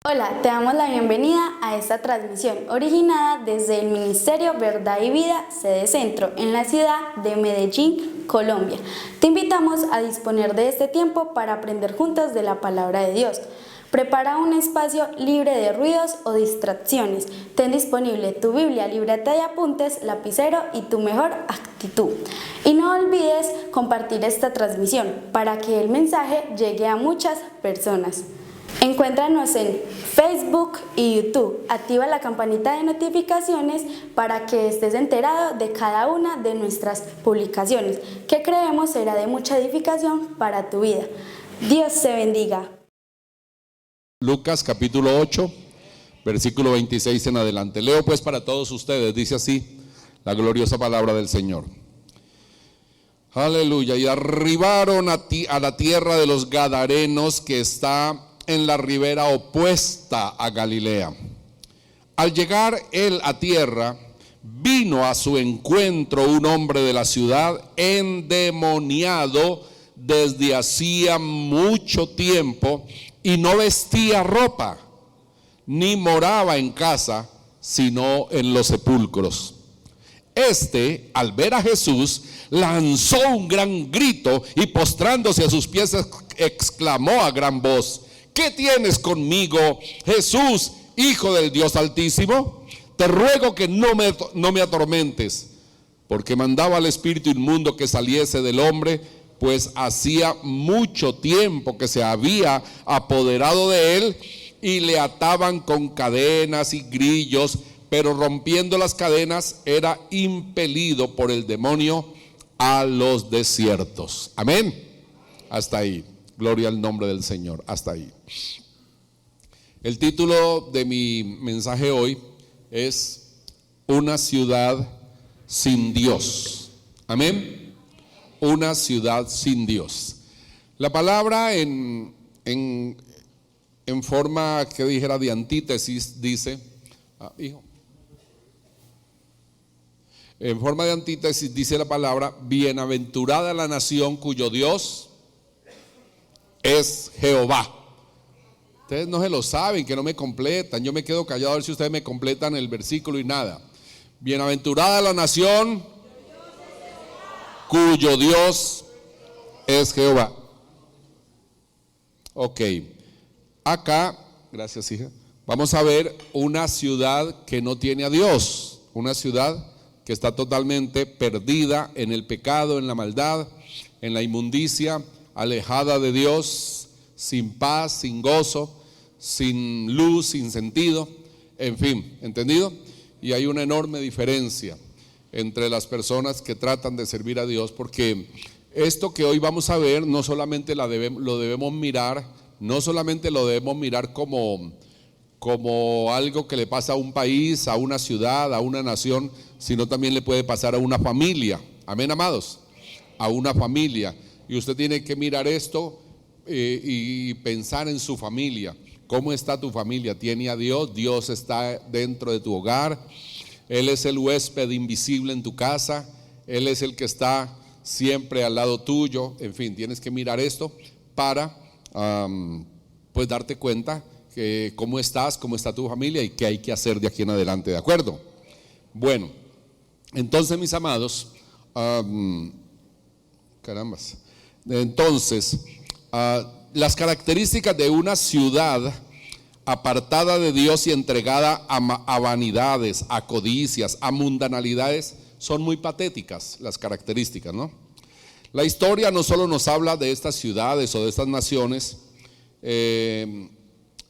Hola, te damos la bienvenida a esta transmisión originada desde el Ministerio Verdad y Vida, sede Centro, en la ciudad de Medellín, Colombia. Te invitamos a disponer de este tiempo para aprender juntos de la palabra de Dios. Prepara un espacio libre de ruidos o distracciones. Ten disponible tu Biblia, libreta de apuntes, lapicero y tu mejor actitud. Y no olvides compartir esta transmisión para que el mensaje llegue a muchas personas. Encuéntranos en Facebook y YouTube. Activa la campanita de notificaciones para que estés enterado de cada una de nuestras publicaciones, que creemos será de mucha edificación para tu vida. Dios te bendiga. Lucas capítulo 8, versículo 26 en adelante. Leo pues para todos ustedes, dice así la gloriosa palabra del Señor. Aleluya. Y arribaron a la tierra de los Gadarenos, que está en la ribera opuesta a Galilea. Al llegar él a tierra, vino a su encuentro un hombre de la ciudad endemoniado desde hacía mucho tiempo, y no vestía ropa, ni moraba en casa, sino en los sepulcros. Este, al ver a Jesús, lanzó un gran grito y postrándose a sus pies exclamó a gran voz: ¿qué tienes conmigo, Jesús, Hijo del Dios Altísimo? Te ruego que no me atormentes. Porque mandaba al espíritu inmundo que saliese del hombre, pues hacía mucho tiempo que se había apoderado de él, y le ataban con cadenas y grillos, pero rompiendo las cadenas era impelido por el demonio a los desiertos. Amén. Hasta ahí. Gloria al nombre del Señor. Hasta ahí. El título de mi mensaje hoy es Una ciudad sin Dios. Amén. Una ciudad sin Dios. La palabra en forma que dijera de antítesis dice, en forma de antítesis dice la palabra: bienaventurada la nación cuyo Dios es Jehová. Ustedes no se lo saben, que no me completan. Yo me quedo callado a ver si ustedes me completan el versículo y nada. Bienaventurada la nación cuyo Dios es Jehová. Ok, acá, gracias hija, vamos a ver una ciudad que no tiene a Dios. Una ciudad que está totalmente perdida en el pecado, en la maldad, en la inmundicia, alejada de Dios, sin paz, sin gozo, sin luz, sin sentido, en fin, ¿entendido? Y hay una enorme diferencia entre las personas que tratan de servir a Dios, porque esto que hoy vamos a ver no solamente lo debemos mirar como algo que le pasa a un país, a una ciudad, a una nación, sino también le puede pasar a una familia. Amén, amados, a una familia. Y usted tiene que mirar esto y pensar en su familia. ¿Cómo está tu familia? ¿Tiene a Dios? ¿Dios está dentro de tu hogar? Él es el huésped invisible en tu casa. Él es el que está siempre al lado tuyo. En fin, tienes que mirar esto para pues darte cuenta que cómo estás, cómo está tu familia y qué hay que hacer de aquí en adelante, ¿de acuerdo? Bueno, entonces mis amados, las características de una ciudad apartada de Dios y entregada a vanidades, a codicias, a mundanalidades, son muy patéticas las características, ¿no? La historia no solo nos habla de estas ciudades o de estas naciones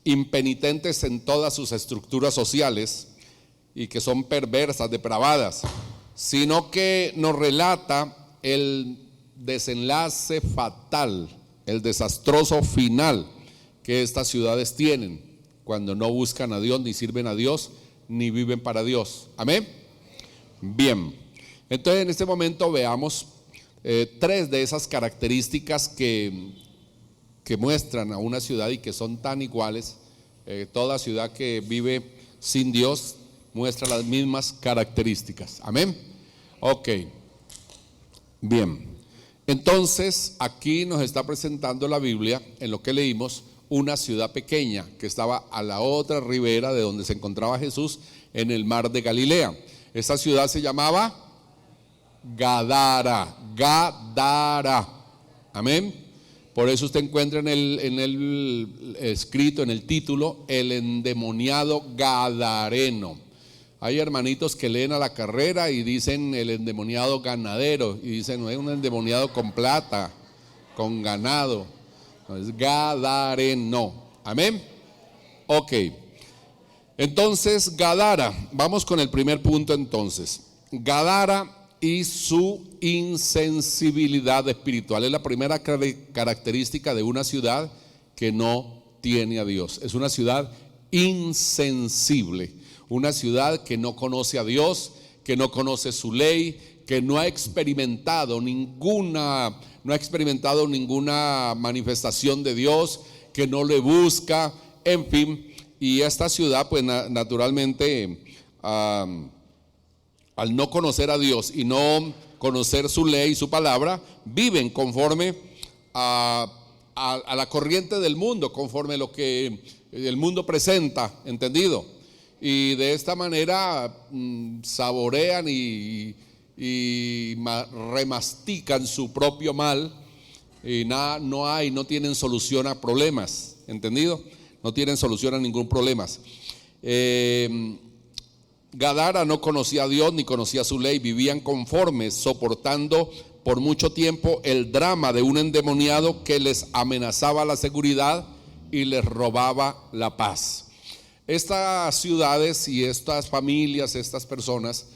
impenitentes en todas sus estructuras sociales y que son perversas, depravadas, sino que nos relata el desenlace fatal, el desastroso final que estas ciudades tienen cuando no buscan a Dios, ni sirven a Dios, ni viven para Dios. Amén. Bien, entonces en este momento veamos tres de esas características que muestran a una ciudad y que son tan iguales. Toda ciudad que vive sin Dios muestra las mismas características. Amén. Ok, bien. Entonces aquí nos está presentando la Biblia, en lo que leímos, una ciudad pequeña que estaba a la otra ribera de donde se encontraba Jesús, en el mar de Galilea. Esta ciudad se llamaba Gadara. Amén. Por eso usted encuentra en el escrito, en el título, el endemoniado gadareno. Hay hermanitos que leen a la carrera y dicen el endemoniado ganadero, y dicen no es un endemoniado con plata, con ganado. No, es gadareno. Amén. Ok. Entonces, Gadara, vamos con el primer punto entonces. Gadara y su insensibilidad espiritual. Es la primera característica de una ciudad que no tiene a Dios. Es una ciudad insensible, una ciudad que no conoce a Dios, que no conoce su ley, que no ha experimentado ninguna manifestación de Dios, que no le busca, en fin. Y esta ciudad, pues naturalmente, al no conocer a Dios y no conocer su ley y su palabra, viven conforme a la corriente del mundo, conforme a lo que el mundo presenta, ¿entendido? Y de esta manera saborean y remastican su propio mal, y no tienen solución a problemas, ¿entendido? No tienen solución a ningún problema. Gadara no conocía a Dios ni conocía su ley, vivían conformes, soportando por mucho tiempo el drama de un endemoniado que les amenazaba la seguridad y les robaba la paz. Estas ciudades y estas familias, estas personas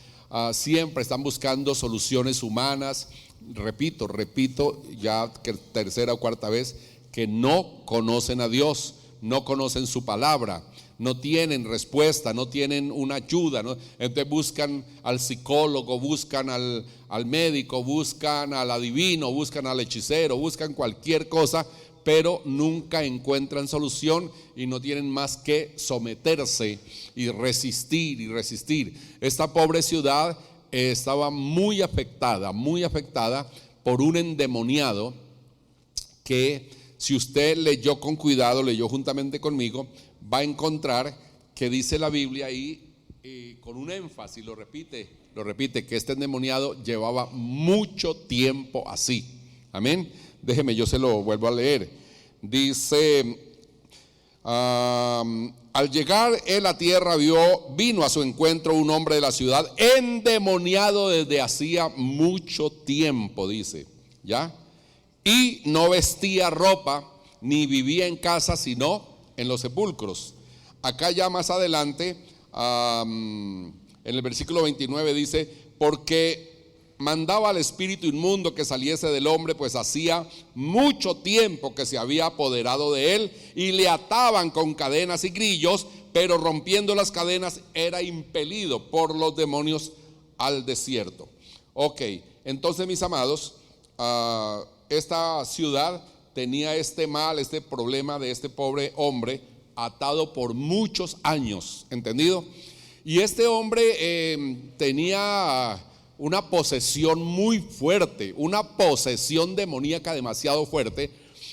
siempre están buscando soluciones humanas. Repito, ya que tercera o cuarta vez, que no conocen a Dios, no conocen su palabra, no tienen respuesta, no tienen una ayuda, ¿no? Entonces buscan al psicólogo, buscan al médico, buscan al adivino, buscan al hechicero, buscan cualquier cosa, pero nunca encuentran solución y no tienen más que someterse y resistir. Esta pobre ciudad estaba muy afectada por un endemoniado que, si usted leyó con cuidado, leyó juntamente conmigo, va a encontrar que dice la Biblia ahí, con un énfasis, lo repite, que este endemoniado llevaba mucho tiempo así. Amén. Déjeme, yo se lo vuelvo a leer. Dice, al llegar él a tierra vino a su encuentro un hombre de la ciudad endemoniado desde hacía mucho tiempo, dice, ¿ya? Y no vestía ropa ni vivía en casa sino en los sepulcros. Acá ya más adelante, en el versículo 29 dice, porque mandaba al espíritu inmundo que saliese del hombre, pues hacía mucho tiempo que se había apoderado de él, y le ataban con cadenas y grillos, pero rompiendo las cadenas era impelido por los demonios al desierto. Ok, entonces mis amados, esta ciudad tenía este mal, este problema de este pobre hombre atado por muchos años, ¿entendido? Y este hombre tenía una posesión muy fuerte, una posesión demoníaca demasiado fuerte,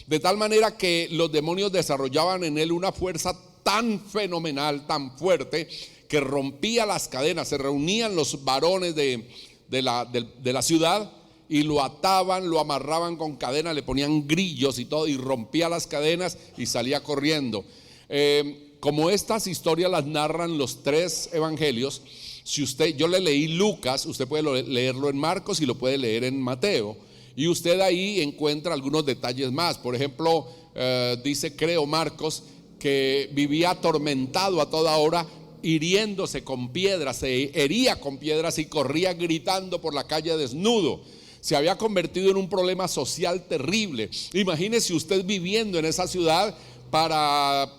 de tal manera que los demonios desarrollaban en él una fuerza tan fenomenal, tan fuerte, que rompía las cadenas. Se reunían los varones de la ciudad y lo ataban, lo amarraban con cadenas, le ponían grillos y todo, y rompía las cadenas y salía corriendo. Como estas historias las narran los tres evangelios, yo le leí Lucas, usted puede leerlo en Marcos y lo puede leer en Mateo, y usted ahí encuentra algunos detalles más. Por ejemplo, dice, creo, Marcos, que vivía atormentado a toda hora, hiriéndose con piedras, se hería con piedras y corría gritando por la calle desnudo. Se había convertido en un problema social terrible. Imagínese usted viviendo en esa ciudad para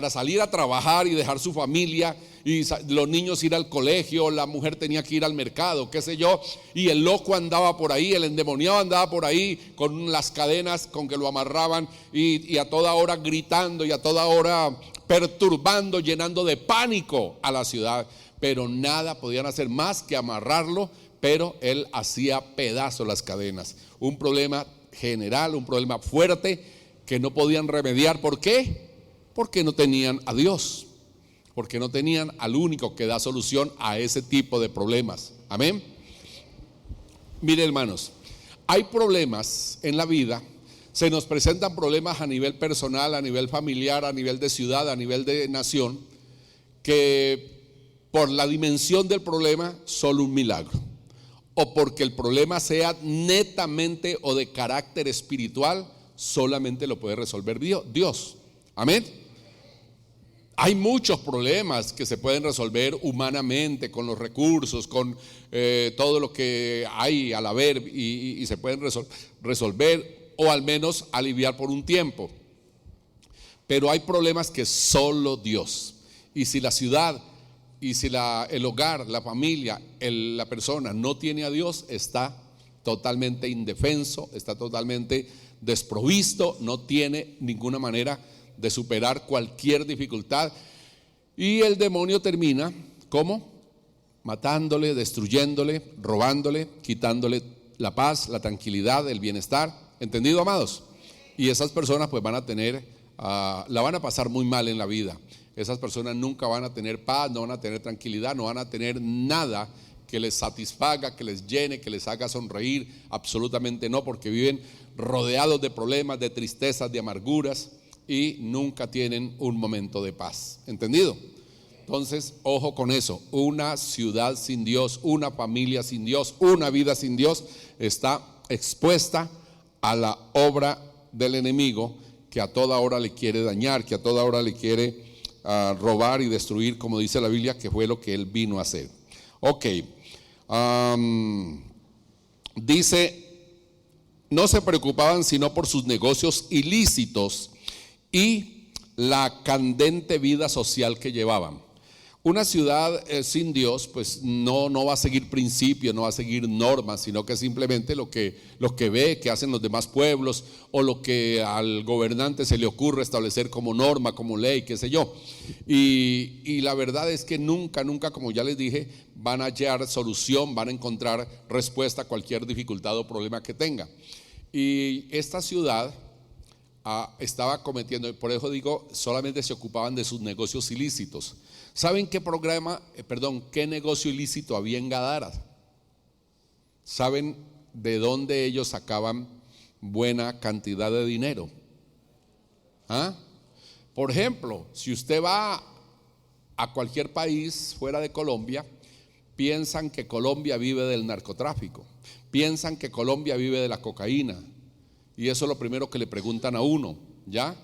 salir a trabajar y dejar su familia, y los niños ir al colegio, la mujer tenía que ir al mercado, qué sé yo, y el loco andaba por ahí, el endemoniado andaba por ahí con las cadenas con que lo amarraban, y a toda hora gritando y a toda hora perturbando, llenando de pánico a la ciudad. Pero nada podían hacer más que amarrarlo, pero él hacía pedazos las cadenas. Un problema general, un problema fuerte que no podían remediar. ¿Por qué? Porque no tenían a Dios, porque no tenían al único que da solución a ese tipo de problemas. Amén. Mire, hermanos, hay problemas en la vida, se nos presentan problemas a nivel personal, a nivel familiar, a nivel de ciudad, a nivel de nación, que por la dimensión del problema, solo un milagro, o porque el problema sea netamente o de carácter espiritual, solamente lo puede resolver Dios. Amén. Hay muchos problemas que se pueden resolver humanamente, con los recursos, con todo lo que hay al haber, y se pueden resolver o al menos aliviar por un tiempo. Pero hay problemas que solo Dios. Y si la ciudad, y si el hogar, la familia, la persona no tiene a Dios, está totalmente indefenso, está totalmente desprovisto, no tiene ninguna manera de superar cualquier dificultad. Y el demonio termina, ¿cómo? Matándole, destruyéndole, robándole, quitándole la paz, la tranquilidad, el bienestar. ¿Entendido, amados? Y esas personas pues van a tener, la van a pasar muy mal en la vida. Esas personas nunca van a tener paz, no van a tener tranquilidad, no van a tener nada que les satisfaga, que les llene, que les haga sonreír. Absolutamente no, porque viven rodeados de problemas, de tristezas, de amarguras, y nunca tienen un momento de paz. ¿Entendido? Entonces, ojo con eso. Una ciudad sin Dios, una familia sin Dios, una vida sin Dios está expuesta a la obra del enemigo, que a toda hora le quiere dañar, que a toda hora le quiere robar y destruir, como dice la Biblia, que fue lo que él vino a hacer. Ok. Dice, no se preocupaban sino por sus negocios ilícitos y la candente vida social que llevaban. Una ciudad sin Dios pues no va a seguir principios, no va a seguir normas, sino que simplemente lo que ve que hacen los demás pueblos, o lo que al gobernante se le ocurre establecer como norma, como ley, qué sé yo. Y la verdad es que nunca, como ya les dije, van a hallar solución, van a encontrar respuesta a cualquier dificultad o problema que tenga. Y esta ciudad estaba cometiendo, por eso digo, solamente se ocupaban de sus negocios ilícitos. ¿Saben qué negocio ilícito había en Gadara? ¿Saben de dónde ellos sacaban buena cantidad de dinero? Por ejemplo, si usted va a cualquier país fuera de Colombia, piensan que Colombia vive del narcotráfico, piensan que Colombia vive de la cocaína, y eso es lo primero que le preguntan a uno, ¿ya?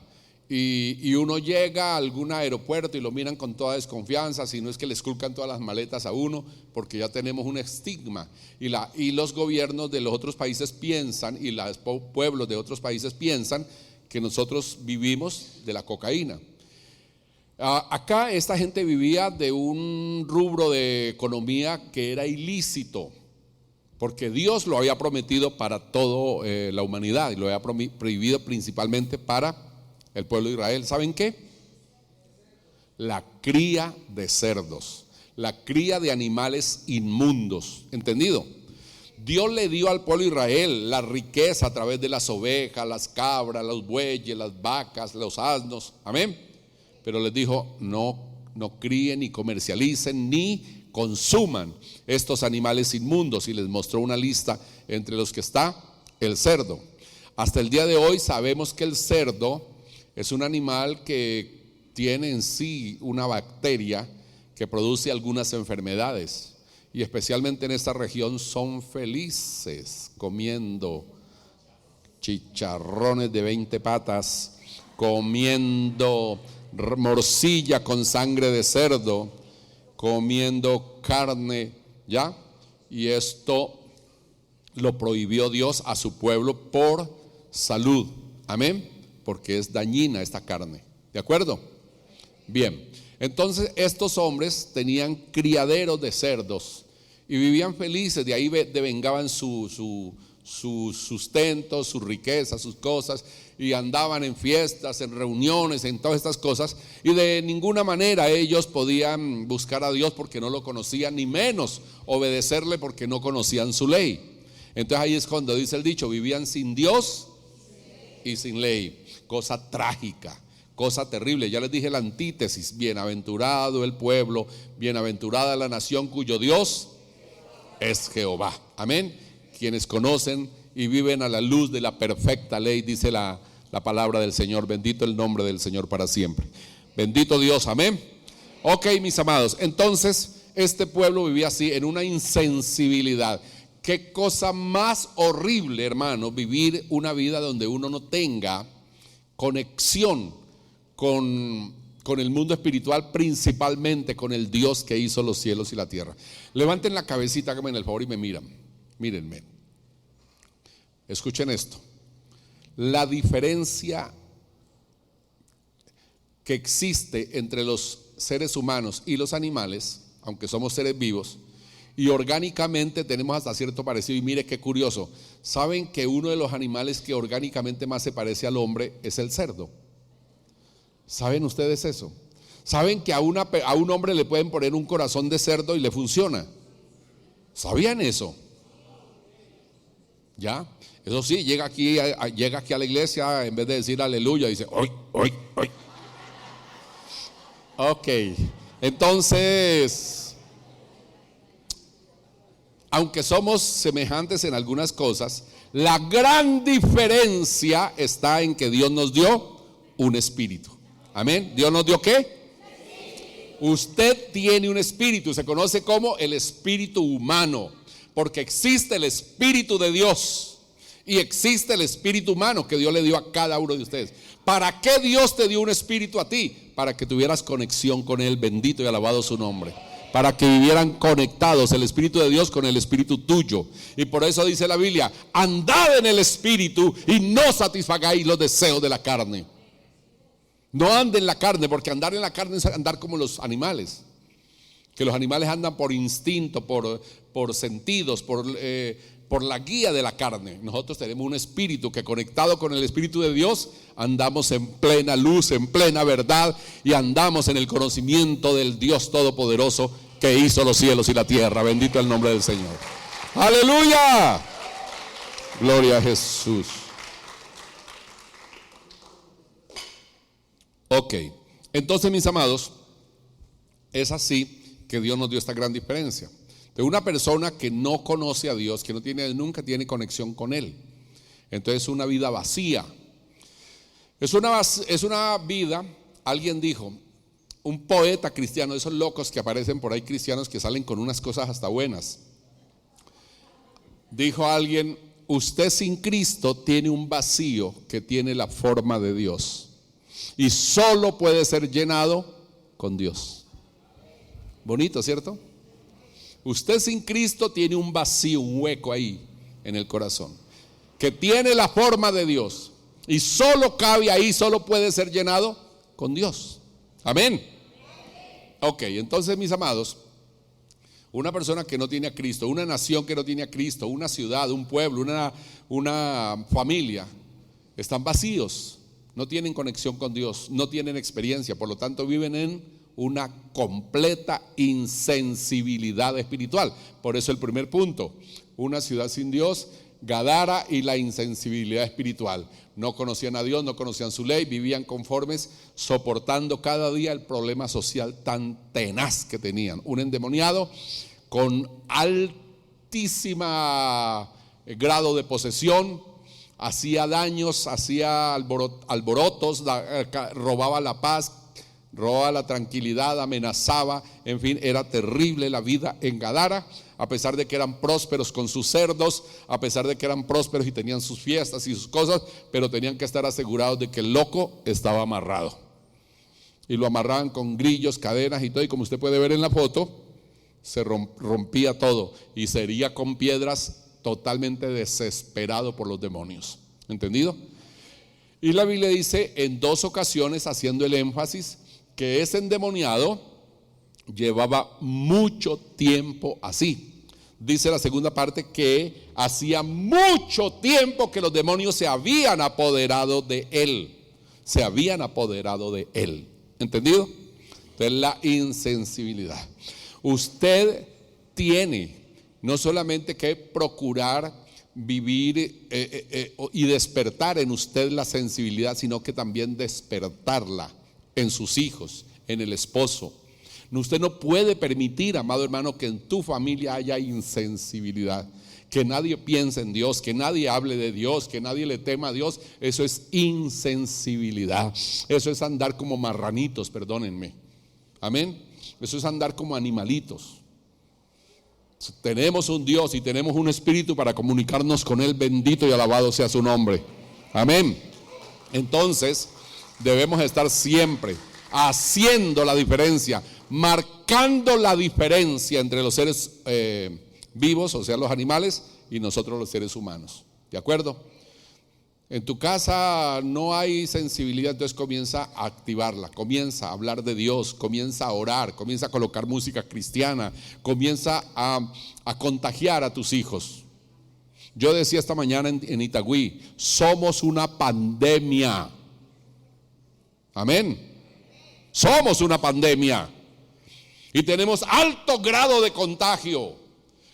Y uno llega a algún aeropuerto y lo miran con toda desconfianza, si no es que le esculcan todas las maletas a uno, porque ya tenemos un estigma. Y los gobiernos de los otros países piensan, y los pueblos de otros países piensan, que nosotros vivimos de la cocaína. Acá esta gente vivía de un rubro de economía que era ilícito, porque Dios lo había prometido para toda la humanidad, y lo había prohibido principalmente para el pueblo de Israel. ¿Saben qué? La cría de cerdos, la cría de animales inmundos. ¿Entendido? Dios le dio al pueblo de Israel la riqueza a través de las ovejas, las cabras, los bueyes, las vacas, los asnos. Amén. Pero les dijo, no críen, ni comercialicen, ni consuman estos animales inmundos. Y les mostró una lista, entre los que está el cerdo. Hasta el día de hoy sabemos que el cerdo es un animal que tiene en sí una bacteria que produce algunas enfermedades, y especialmente en esta región son felices comiendo chicharrones de 20 patas, comiendo morcilla con sangre de cerdo, comiendo carne, ¿ya? Y esto lo prohibió Dios a su pueblo por salud. Amén. Porque es dañina esta carne. ¿De acuerdo? Bien. Entonces estos hombres tenían criaderos de cerdos y vivían felices. De ahí devengaban su sustento, su riqueza, sus cosas, y andaban en fiestas, en reuniones, en todas estas cosas, y de ninguna manera ellos podían buscar a Dios porque no lo conocían, ni menos obedecerle porque no conocían su ley. Entonces ahí es cuando dice el dicho, vivían sin Dios y sin ley. cosa trágica, cosa terrible. Ya les dije la antítesis: bienaventurado el pueblo, bienaventurada la nación cuyo Dios es Jehová. Amén. Quienes conocen y viven a la luz de la perfecta ley, dice la palabra del Señor. Bendito el nombre del Señor para siempre. Bendito Dios, amén. Ok, mis amados, entonces este pueblo vivía así, en una insensibilidad. Qué cosa más horrible, hermano, vivir una vida donde uno no tenga conexión con el mundo espiritual, principalmente con el Dios que hizo los cielos y la tierra. Levanten la cabecita, háganme el favor y me miran. Mírenme. Escuchen esto. La diferencia que existe entre los seres humanos y los animales, aunque somos seres vivos, y orgánicamente tenemos hasta cierto parecido. Y mire qué curioso, ¿saben que uno de los animales que orgánicamente más se parece al hombre es el cerdo? ¿Saben ustedes eso? ¿Saben que a un hombre le pueden poner un corazón de cerdo y le funciona? ¿Sabían eso? ¿Ya? Eso sí, llega aquí a la iglesia, en vez de decir aleluya, dice hoy. Ok, entonces, aunque somos semejantes en algunas cosas, la gran diferencia está en que Dios nos dio un espíritu. Amén. ¿Dios nos dio qué? Usted tiene un espíritu, se conoce como el espíritu humano, porque existe el espíritu de Dios y existe el espíritu humano que Dios le dio a cada uno de ustedes. ¿Para qué Dios te dio un espíritu a ti? Para que tuvieras conexión con Él, bendito y alabado su nombre. Para que vivieran conectados el espíritu de Dios con el espíritu tuyo. Y por eso dice la Biblia: andad en el espíritu y no satisfagáis los deseos de la carne. No ande en la carne, porque andar en la carne es andar como los animales. Que los animales andan por instinto, por sentidos, por la guía de la carne. Nosotros tenemos un espíritu que, conectado con el espíritu de Dios, andamos en plena luz, en plena verdad, y andamos en el conocimiento del Dios todopoderoso que hizo los cielos y la tierra. Bendito el nombre del Señor. ¡Aleluya! Gloria a Jesús. Ok, entonces, mis amados, es así que Dios nos dio esta gran diferencia. De una persona que no conoce a Dios, que nunca tiene conexión con Él, entonces es una vida vacía. Es una vida, alguien dijo, un poeta cristiano, esos locos que aparecen por ahí, cristianos que salen con unas cosas hasta buenas. Dijo alguien: usted sin Cristo tiene un vacío que tiene la forma de Dios y solo puede ser llenado con Dios. Bonito, ¿cierto? Usted sin Cristo tiene un vacío, un hueco ahí en el corazón, que tiene la forma de Dios y solo cabe ahí, solo puede ser llenado con Dios. Amén. Ok, entonces, mis amados, una persona que no tiene a Cristo, una nación que no tiene a Cristo, una ciudad, un pueblo, una familia, están vacíos, no tienen conexión con Dios, no tienen experiencia, por lo tanto viven en una completa insensibilidad espiritual. Por eso el primer punto: una ciudad sin Dios, Gadara, y la insensibilidad espiritual. No conocían a Dios, no conocían su ley, vivían conformes, soportando cada día el problema social tan tenaz que tenían. Un endemoniado con altísima grado de posesión, hacía daños, hacía alborotos, robaba la paz, robaba la tranquilidad, amenazaba, en fin, era terrible la vida en Gadara. A pesar de que eran prósperos con sus cerdos, a pesar de que eran prósperos y tenían sus fiestas y sus cosas, pero tenían que estar asegurados de que el loco estaba amarrado. Y lo amarraban con grillos, cadenas y todo, y como usted puede ver en la foto, se rompía todo y se hería con piedras, totalmente desesperado por los demonios. ¿Entendido? Y la Biblia dice en 2 ocasiones, haciendo el énfasis, que ese endemoniado llevaba mucho tiempo así. Dice la segunda parte que hacía mucho tiempo que los demonios se habían apoderado de él. Se habían apoderado de él. ¿Entendido? Entonces, la insensibilidad. Usted tiene no solamente que procurar vivir y despertar en usted la sensibilidad, sino que también despertarla en sus hijos, en el esposo. Usted no puede permitir, amado hermano, que en tu familia haya insensibilidad, que nadie piense en Dios, que nadie hable de Dios, que nadie le tema a Dios. Eso es insensibilidad. Eso es andar como marranitos, perdónenme. Amén. Eso es andar como animalitos. Tenemos un Dios y tenemos un espíritu para comunicarnos con Él. Bendito y alabado sea su nombre. Amén. Entonces debemos estar siempre haciendo la diferencia, marcando la diferencia entre los seres vivos, o sea los animales, y nosotros los seres humanos. ¿De acuerdo? En tu casa no hay sensibilidad, entonces comienza a activarla, comienza a hablar de Dios, comienza a orar, comienza a colocar música cristiana, comienza a contagiar a tus hijos. Yo decía esta mañana en Itagüí, somos una pandemia. Amén. Somos una pandemia y tenemos alto grado de contagio.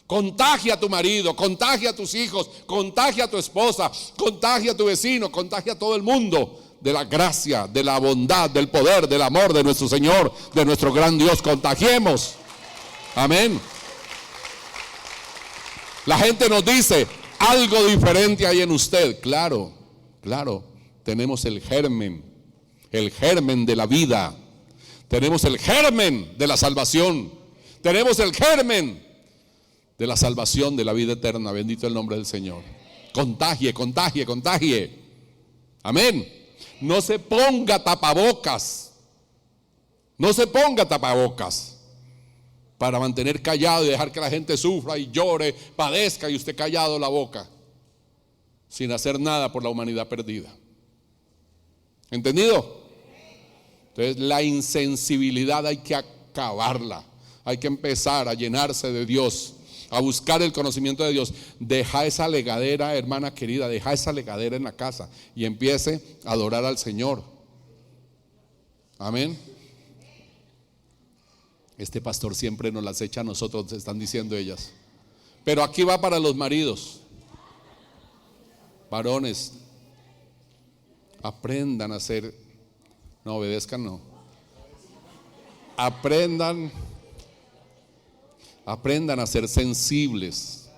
Contagia a tu marido, contagia a tus hijos, contagia a tu esposa, contagia a tu vecino, contagia a todo el mundo de la gracia, de la bondad, del poder, del amor de nuestro Señor, de nuestro gran Dios. Contagiemos. Amén. La gente nos dice, algo diferente hay en usted. Claro, claro, tenemos el germen de la vida. Tenemos el germen de la salvación. Tenemos el germen de la salvación, de la vida eterna. Bendito el nombre del Señor. Contagie, contagie, contagie. Amén. No se ponga tapabocas. No se ponga tapabocas para mantener callado y dejar que la gente sufra y llore, padezca, y usted callado la boca, sin hacer nada por la humanidad perdida. ¿Entendido? Entonces la insensibilidad hay que acabarla. Hay que empezar a llenarse de Dios, a buscar el conocimiento de Dios. Deja esa legadera, hermana querida, deja esa legadera en la casa y empiece a adorar al Señor. Amén. Este pastor siempre nos las echa a nosotros, están diciendo ellas. Pero aquí va para los maridos. Varones, aprendan a ser, no obedezcan, no. Aprendan a ser sensibles.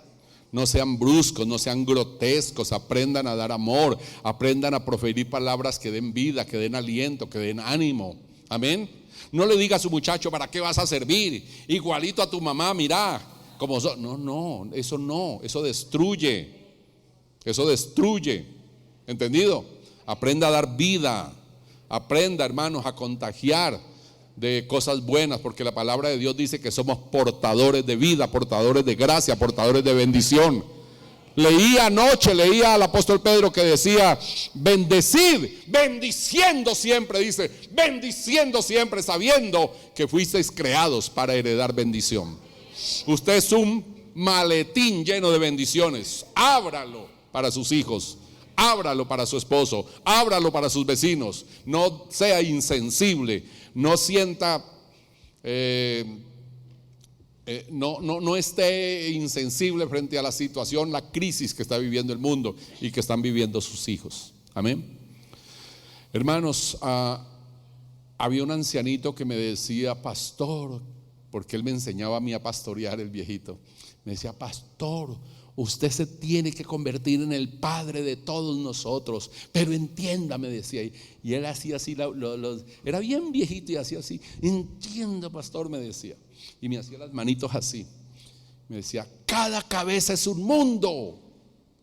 No sean bruscos, no sean grotescos. Aprendan a dar amor. Aprendan a proferir palabras que den vida, que den aliento, que den ánimo. Amén. No le diga a su muchacho, ¿para qué vas a servir? Igualito a tu mamá, mira como no, eso destruye. Eso destruye. ¿Entendido? Aprenda a dar vida. Aprenda, hermanos, a contagiar de cosas buenas, porque la palabra de Dios dice que somos portadores de vida, portadores de gracia, portadores de bendición. Leía al apóstol Pedro que decía, bendecid, bendiciendo siempre, dice, bendiciendo siempre, sabiendo que fuisteis creados para heredar bendición. Usted es un maletín lleno de bendiciones. Ábralo para sus hijos, ábralo para su esposo, ábralo para sus vecinos. No sea insensible, no sienta, no esté insensible frente a la situación, la crisis que está viviendo el mundo y que están viviendo sus hijos. Amén. Hermanos, había un ancianito que me decía, pastor, porque él me enseñaba a mí a pastorear, el viejito. Me decía, pastor, usted se tiene que convertir en el padre de todos nosotros, pero entienda, me decía, y él hacía así, era bien viejito y hacía así, entienda, pastor, me decía, y me hacía las manitos así, me decía, cada cabeza es un mundo,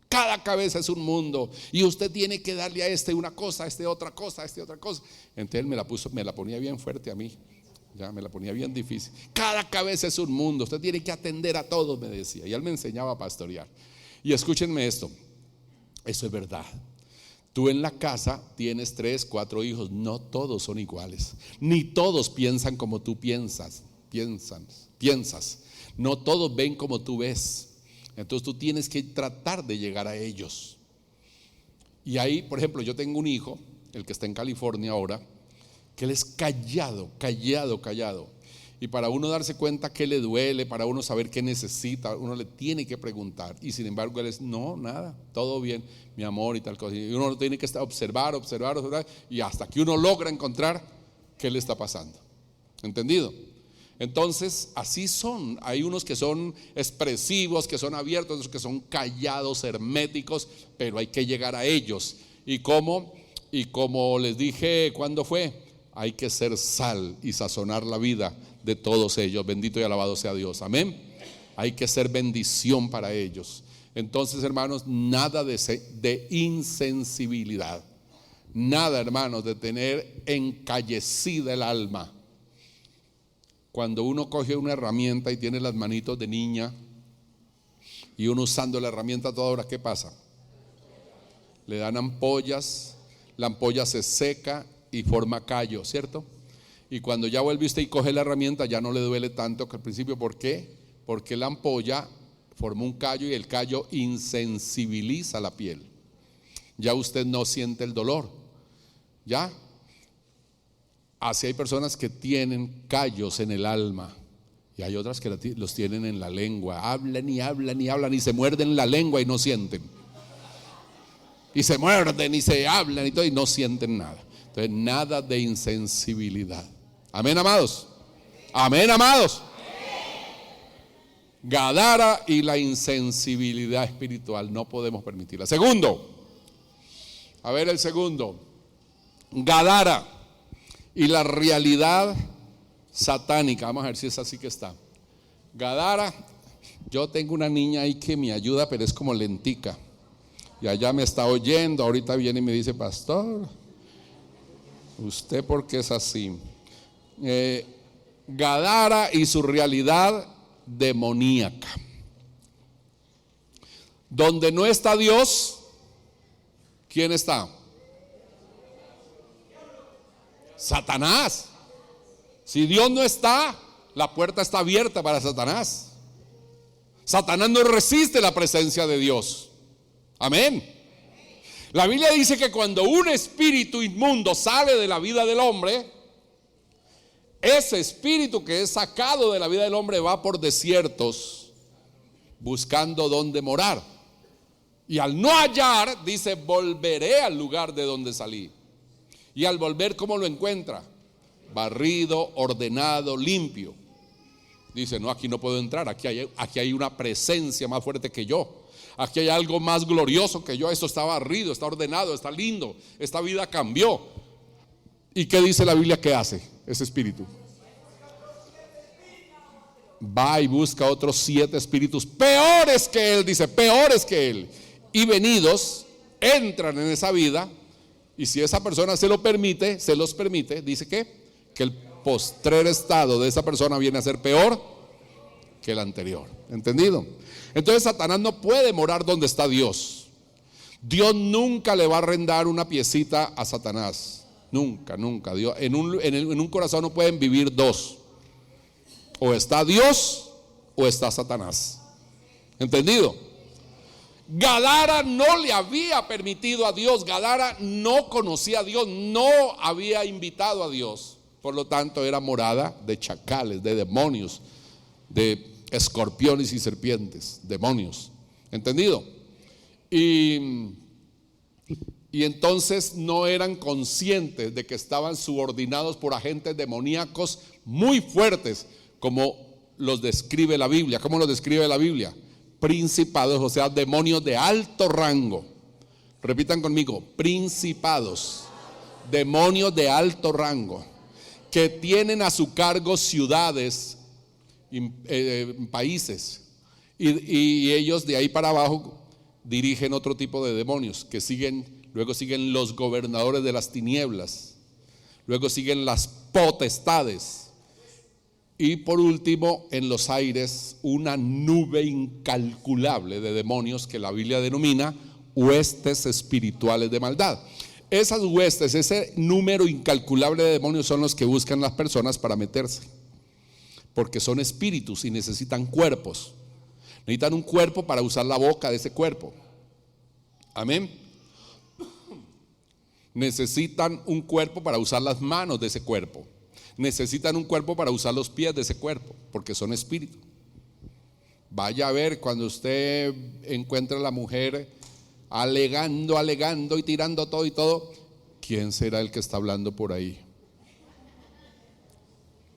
cada cabeza es un mundo, y usted tiene que darle a este una cosa, a este otra cosa, a este otra cosa. Entonces él me la ponía bien fuerte a mí. Ya me la ponía bien difícil. Cada cabeza es un mundo, usted tiene que atender a todos, me decía. Y él me enseñaba a pastorear. Y escúchenme esto, eso es verdad. Tú en la casa tienes 3, 4 hijos, no todos son iguales. Ni todos piensan como tú piensas. No todos ven como tú ves. Entonces tú tienes que tratar de llegar a ellos. Y ahí, por ejemplo, yo tengo un hijo, el que está en California ahora, que él es callado. Y para uno darse cuenta qué le duele, para uno saber qué necesita, uno le tiene que preguntar. Y sin embargo él es, no, nada, todo bien, mi amor y tal cosa. Y uno tiene que observar, y hasta que uno logra encontrar qué le está pasando. ¿Entendido? Entonces, así son. Hay unos que son expresivos, que son abiertos, otros que son callados, herméticos, pero hay que llegar a ellos. Y como les dije, ¿cuándo fue? Hay que ser sal y sazonar la vida de todos ellos. Bendito y alabado sea Dios. Amén. Hay que ser bendición para ellos. Entonces, hermanos, nada de insensibilidad. Nada, hermanos, de tener encallecida el alma. Cuando uno coge una herramienta y tiene las manitos de niña y uno usando la herramienta a toda hora, ¿qué pasa? Le dan ampollas, la ampolla se seca y forma callo, ¿cierto? Y cuando ya vuelve usted y coge la herramienta ya no le duele tanto que al principio. ¿Por qué? Porque la ampolla formó un callo y el callo insensibiliza la piel. Ya usted no siente el dolor. ¿Ya? Así hay personas que tienen callos en el alma y hay otras que los tienen en la lengua. Hablan y hablan y hablan y se muerden la lengua y no sienten. Y se muerden y se hablan y todo y no sienten nada. Entonces, nada de insensibilidad. Amén, amados. Amén, amados. Gadara y la insensibilidad espiritual no podemos permitirla. Segundo, a ver el segundo. Gadara y la realidad satánica. Vamos a ver si es así que está. Gadara, yo tengo una niña ahí que me ayuda, pero es como lentica. Y allá me está oyendo, ahorita viene y me dice, pastor, ¿usted por qué es así? Gadara y su realidad demoníaca. Donde no está Dios, ¿quién está? Satanás. Si Dios no está, la puerta está abierta para Satanás. Satanás no resiste la presencia de Dios. Amén. La Biblia dice que cuando un espíritu inmundo sale de la vida del hombre, ese espíritu que es sacado de la vida del hombre va por desiertos buscando dónde morar. Y al no hallar, dice, volveré al lugar de donde salí. Y al volver, ¿cómo lo encuentra? Barrido, ordenado, limpio. Dice, no, aquí no puedo entrar, aquí hay una presencia más fuerte que yo. Aquí hay algo más glorioso que yo. Esto está barrido, está ordenado, está lindo. Esta vida cambió. ¿Y qué dice la Biblia que hace ese espíritu? Va y busca otros 7 espíritus peores que él, dice, peores que él. Y venidos, entran en esa vida. Y si esa persona se los permite, dice que el postrer estado de esa persona viene a ser peor que el anterior. ¿Entendido? Entonces Satanás no puede morar donde está Dios. Dios nunca le va a arrendar una piecita a Satanás. Nunca, nunca. Dios, en un corazón no pueden vivir dos. O está Dios o está Satanás. ¿Entendido? Gadara no le había permitido a Dios. Gadara no conocía a Dios, no había invitado a Dios. Por lo tanto era morada de chacales, de demonios, de escorpiones y serpientes, demonios. ¿Entendido? Y entonces no eran conscientes de que estaban subordinados por agentes demoníacos muy fuertes, como los describe la Biblia. ¿Cómo los describe la Biblia? Principados, o sea, demonios de alto rango. Repitan conmigo, principados, demonios de alto rango, que tienen a su cargo ciudades, países, y ellos de ahí para abajo dirigen otro tipo de demonios que luego siguen los gobernadores de las tinieblas, luego siguen las potestades. Y por último, en los aires, una nube incalculable de demonios que la Biblia denomina huestes espirituales de maldad. Esas huestes, ese número incalculable de demonios son los que buscan las personas para meterse, porque son espíritus y necesitan cuerpos. Necesitan un cuerpo para usar la boca de ese cuerpo. Amén. Necesitan un cuerpo para usar las manos de ese cuerpo. necesitan un cuerpo para usar los pies de ese cuerpo, porque son espíritu. Vaya a ver cuando usted encuentra a la mujer alegando y tirando todo y todo, ¿quién será el que está hablando por ahí?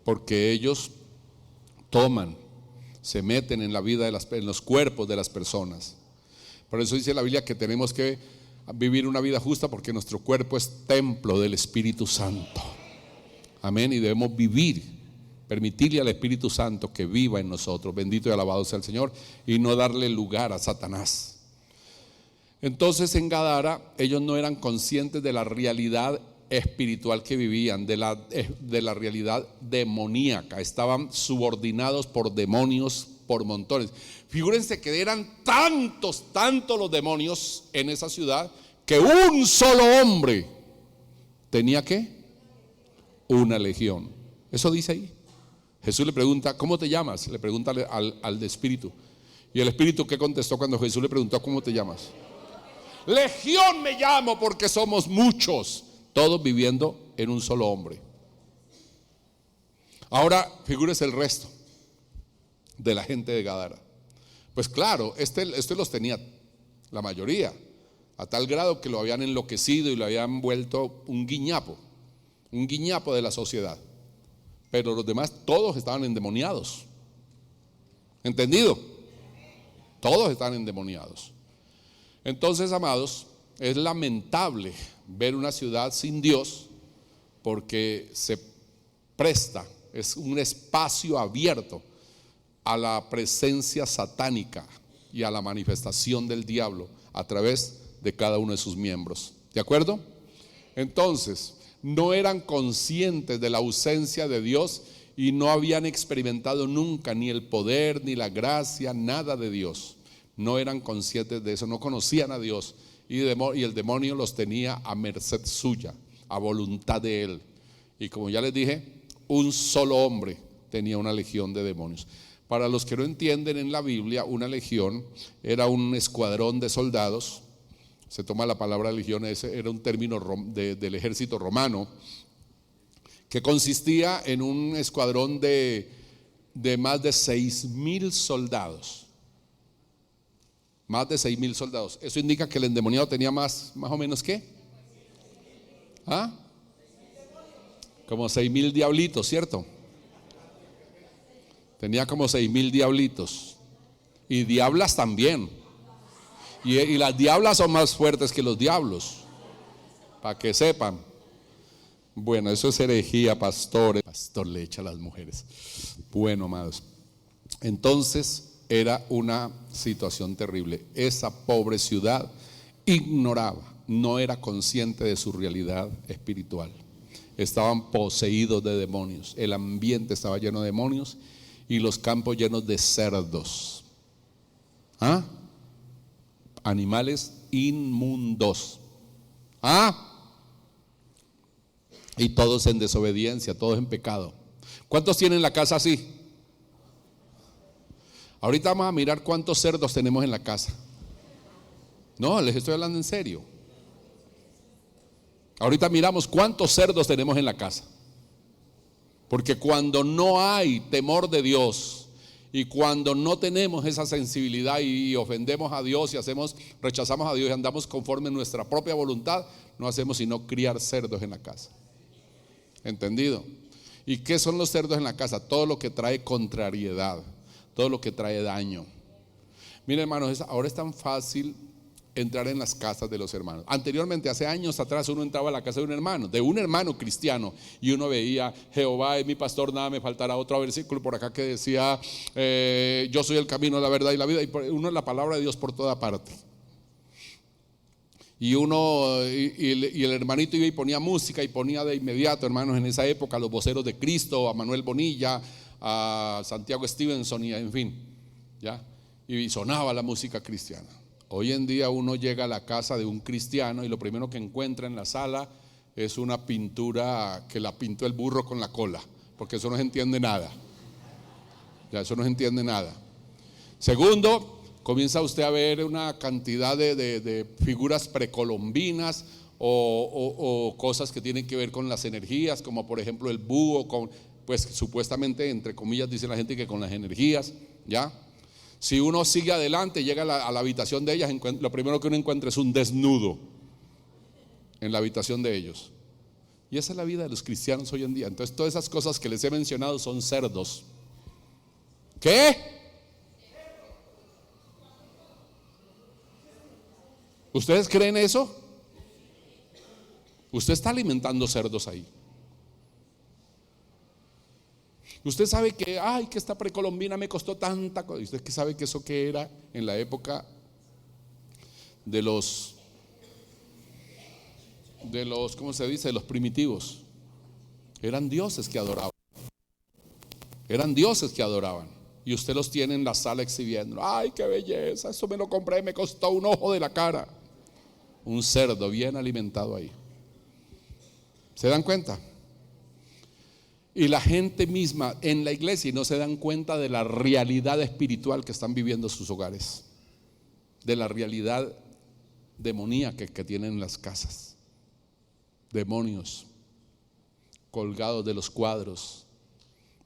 Porque ellos toman, se meten en la vida en los cuerpos de las personas. Por eso dice la Biblia que tenemos que vivir una vida justa, porque nuestro cuerpo es templo del Espíritu Santo. Amén. Y debemos permitirle al Espíritu Santo que viva en nosotros. Bendito y alabado sea el Señor, y no darle lugar a Satanás. Entonces en Gadara ellos no eran conscientes de la realidad espiritual que vivían, de la realidad demoníaca. Estaban subordinados por demonios por montones. Figúrense que eran tantos los demonios en esa ciudad, que un solo hombre tenía ¿qué? Una legión. Eso dice ahí. Jesús le pregunta, ¿cómo te llamas? Le pregunta al de espíritu. ¿Y el espíritu qué contestó cuando Jesús le preguntó cómo te llamas? Legión me llamo, porque somos muchos, todos viviendo en un solo hombre. Ahora figúrese el resto de la gente de Gadara. Pues claro, este los tenía la mayoría, a tal grado que lo habían enloquecido y lo habían vuelto un guiñapo de la sociedad. Pero los demás todos estaban endemoniados. ¿Entendido? Todos estaban endemoniados. Entonces, amados, es lamentable ver una ciudad sin Dios, porque se presta, es un espacio abierto a la presencia satánica y a la manifestación del diablo a través de cada uno de sus miembros. ¿De acuerdo? Entonces, no eran conscientes de la ausencia de Dios y no habían experimentado nunca ni el poder, ni la gracia, nada de Dios. No eran conscientes de eso, no conocían a Dios, y el demonio los tenía a merced suya, a voluntad de él. Y como ya les dije, un solo hombre tenía una legión de demonios. Para los que no entienden, en la Biblia una legión era un escuadrón de soldados. Se toma la palabra legión, ese era un término del ejército romano, que consistía en un escuadrón de más de 6,000 soldados. Más de 6,000 soldados. Eso indica que el endemoniado tenía más o menos ¿qué? Como 6,000 diablitos, ¿cierto? Tenía como 6,000 diablitos. Y diablas también. Y las diablas son más fuertes que los diablos, para que sepan. Bueno, eso es herejía, pastor. Pastor le echa a las mujeres. Bueno, amados, entonces era una situación terrible. Esa pobre ciudad ignoraba, no era consciente de su realidad espiritual. Estaban poseídos de demonios. El ambiente estaba lleno de demonios y los campos llenos de cerdos. Animales inmundos. Y todos en desobediencia, todos en pecado. ¿Cuántos tienen la casa así? Ahorita vamos a mirar cuántos cerdos tenemos en la casa. No, les estoy hablando en serio. Ahorita miramos cuántos cerdos tenemos en la casa. Porque cuando no hay temor de Dios, y cuando no tenemos esa sensibilidad y ofendemos a Dios y rechazamos a Dios y andamos conforme a nuestra propia voluntad, no hacemos sino criar cerdos en la casa. ¿Entendido? ¿Y qué son los cerdos en la casa? Todo lo que trae contrariedad, todo lo que trae daño. Miren, hermanos, ahora es tan fácil entrar en las casas de los hermanos. Anteriormente, hace años atrás, uno entraba a la casa de un hermano cristiano, y uno veía: Jehová es mi pastor, nada me faltará. Otro versículo por acá que decía: yo soy el camino, la verdad y la vida. Y uno es la palabra de Dios por toda parte. Y el hermanito iba y ponía música, y ponía de inmediato, hermanos, en esa época, los voceros de Cristo, a Manuel Bonilla, a Santiago Stevenson, y en fin, ¿ya? Y sonaba la música cristiana. Hoy en día uno llega a la casa de un cristiano y lo primero que encuentra en la sala es una pintura que la pintó el burro con la cola, porque eso no se entiende nada. Ya, eso no se entiende nada. Segundo, comienza usted a ver una cantidad de figuras precolombinas o cosas que tienen que ver con las energías, como por ejemplo el búho, pues supuestamente, entre comillas, dice la gente que con las energías, ¿ya? Si uno sigue adelante, llega a la habitación de ellas, lo primero que uno encuentra es un desnudo en la habitación de ellos. Y esa es la vida de los cristianos hoy en día. Entonces todas esas cosas que les he mencionado son cerdos. ¿Qué? ¿Ustedes creen eso? Usted está alimentando cerdos ahí. Usted sabe que, que esta precolombina me costó tanta cosa. ¿Usted sabe que eso que era en la época de los, ¿cómo se dice? De los primitivos? Eran dioses que adoraban. Eran dioses que adoraban. Y usted los tiene en la sala exhibiendo. ¡Ay, qué belleza! Eso me lo compré, me costó un ojo de la cara. Un cerdo bien alimentado ahí. ¿Se dan cuenta? Y la gente misma en la iglesia no se dan cuenta de la realidad espiritual que están viviendo sus hogares, de la realidad demoníaca que tienen en las casas. Demonios colgados de los cuadros,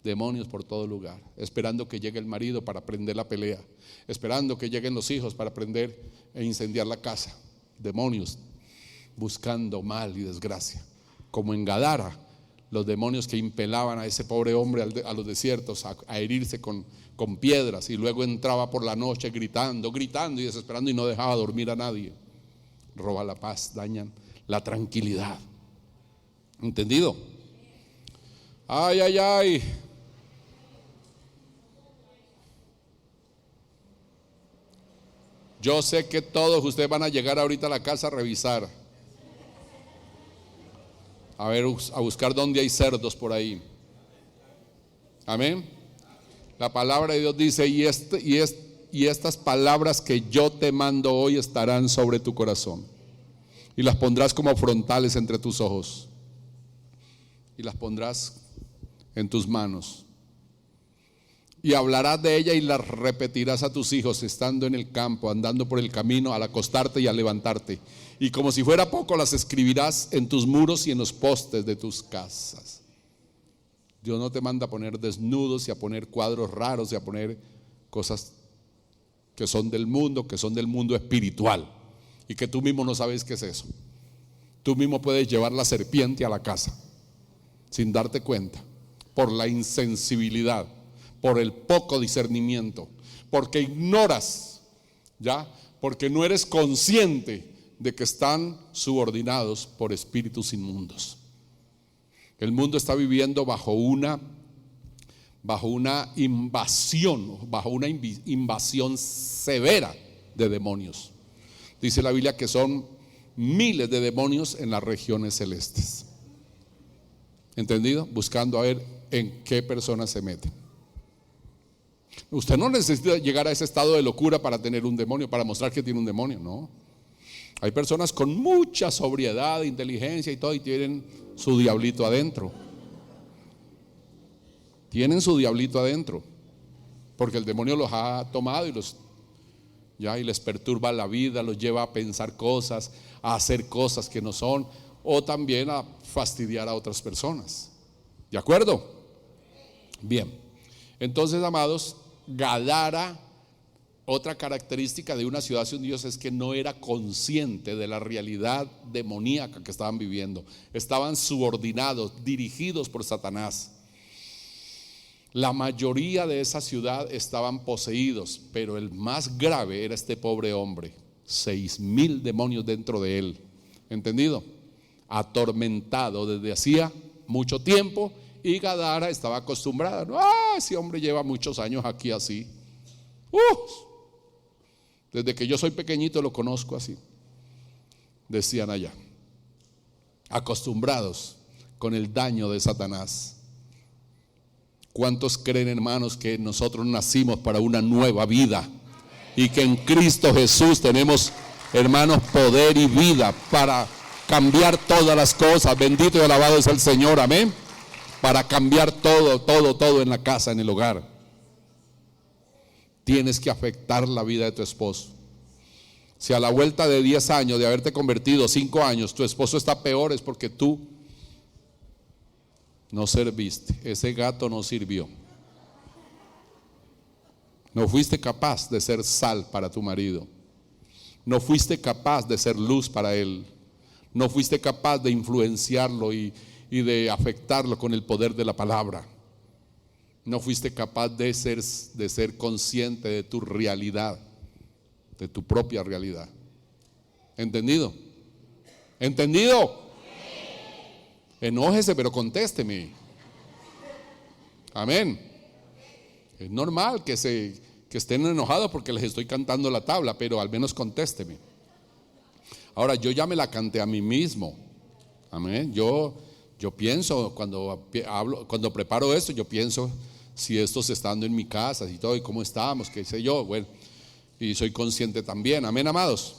demonios por todo lugar, esperando que llegue el marido para prender la pelea, esperando que lleguen los hijos para prender e incendiar la casa. Demonios buscando mal y desgracia, como en Gadara, los demonios que impelaban a ese pobre hombre a los desiertos a herirse con piedras, y luego entraba por la noche gritando y desesperando, y no dejaba dormir a nadie. Roba la paz, dañan la tranquilidad. ¿Entendido? Ay, ay, ay. Yo sé que todos ustedes van a llegar ahorita a la casa a revisar, a buscar dónde hay cerdos por ahí. Amén. La palabra de Dios dice: y estas palabras que yo te mando hoy estarán sobre tu corazón, y las pondrás como frontales entre tus ojos, y las pondrás en tus manos, y hablarás de ella y las repetirás a tus hijos estando en el campo, andando por el camino, al acostarte y al levantarte. Y como si fuera poco, las escribirás en tus muros y en los postes de tus casas. Dios no te manda a poner desnudos y a poner cuadros raros y a poner cosas que son del mundo espiritual, y que tú mismo no sabes qué es eso. Tú mismo puedes llevar la serpiente a la casa sin darte cuenta, por la insensibilidad, por el poco discernimiento, porque ignoras, ¿ya? Porque no eres consciente de que están subordinados por espíritus inmundos. El mundo está viviendo bajo una invasión severa de demonios. Dice la Biblia que son miles de demonios en las regiones celestes. ¿Entendido? Buscando a ver en qué personas se meten. Usted no necesita llegar a ese estado de locura para tener un demonio, para mostrar que tiene un demonio, no. Hay personas con mucha sobriedad, inteligencia y todo, y tienen su diablito adentro. Tienen su diablito adentro, porque el demonio los ha tomado y les perturba la vida, los lleva a pensar cosas, a hacer cosas que no son, o también a fastidiar a otras personas. ¿De acuerdo? Bien. Entonces, amados, Gadara, otra característica de una ciudad sin Dios es que no era consciente de la realidad demoníaca que estaban viviendo. Estaban subordinados, dirigidos por Satanás. La mayoría de esa ciudad estaban poseídos, pero el más grave era este pobre hombre. 6,000 demonios dentro de él. ¿Entendido? Atormentado desde hacía mucho tiempo, y Gadara estaba acostumbrada. Ese hombre lleva muchos años aquí así. Desde que yo soy pequeñito lo conozco así, decían allá. Acostumbrados con el daño de Satanás. ¿Cuántos creen, hermanos, que nosotros nacimos para una nueva vida? Y que en Cristo Jesús tenemos, hermanos, poder y vida para cambiar todas las cosas. Bendito y alabado es el Señor, amén. Para cambiar todo en la casa, en el hogar. Tienes que afectar la vida de tu esposo. Si a la vuelta de 10 años de haberte convertido, 5 años, tu esposo está peor, es porque tú no serviste. Ese gato no sirvió. No fuiste capaz de ser sal para tu marido. No fuiste capaz de ser luz para él. No fuiste capaz de influenciarlo y de afectarlo con el poder de la palabra. No fuiste capaz de ser consciente de tu realidad, de tu propia realidad. ¿Entendido? ¿Entendido? Enójese, pero contésteme. Amén. Es normal que estén enojados porque les estoy cantando la tabla, pero al menos contésteme. Ahora, yo ya me la canté a mí mismo. Amén. Yo pienso cuando preparo esto, yo pienso si esto es estando en mi casa y todo, y cómo estamos, qué sé yo. Bueno, y soy consciente también. Amén, amados.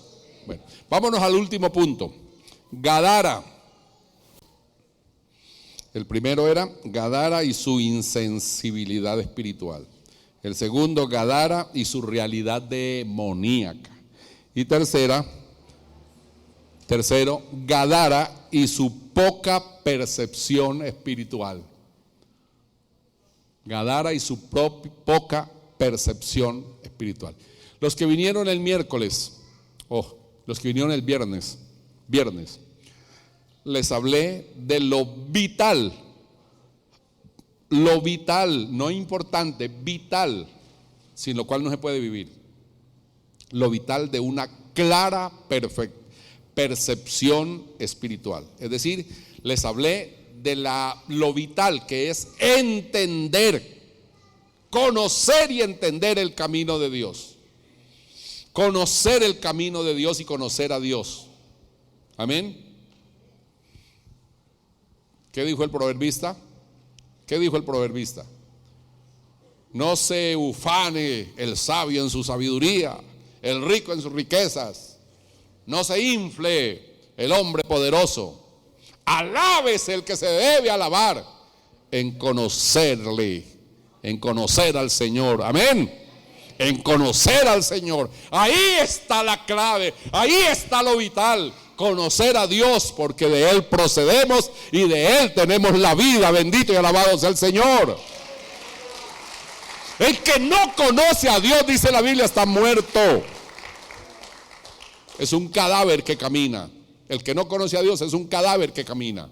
Bueno, vámonos al último punto. Gadara. El primero era Gadara y su insensibilidad espiritual. El segundo, Gadara y su realidad demoníaca. Y tercero, Gadara y su poca percepción espiritual. Gadara y su poca percepción espiritual. Los que vinieron el miércoles, los que vinieron el viernes, les hablé de lo vital, no importante, vital, sin lo cual no se puede vivir. Lo vital de una clara percepción espiritual. Es decir, les hablé de lo vital que es entender, conocer y entender el camino de Dios. Conocer el camino de Dios y conocer a Dios. Amén. ¿Qué dijo el proverbista? ¿Qué dijo el proverbista? No se ufane el sabio en su sabiduría, el rico en sus riquezas. No se infle el hombre poderoso. Alábese el que se debe alabar en conocerle, en conocer al Señor. Amén. En conocer al Señor. Ahí está la clave, ahí está lo vital. Conocer a Dios, porque de Él procedemos y de Él tenemos la vida. Bendito y alabado sea el Señor. El que no conoce a Dios, dice la Biblia, está muerto. Es un cadáver que camina. El que no conoce a Dios es un cadáver que camina.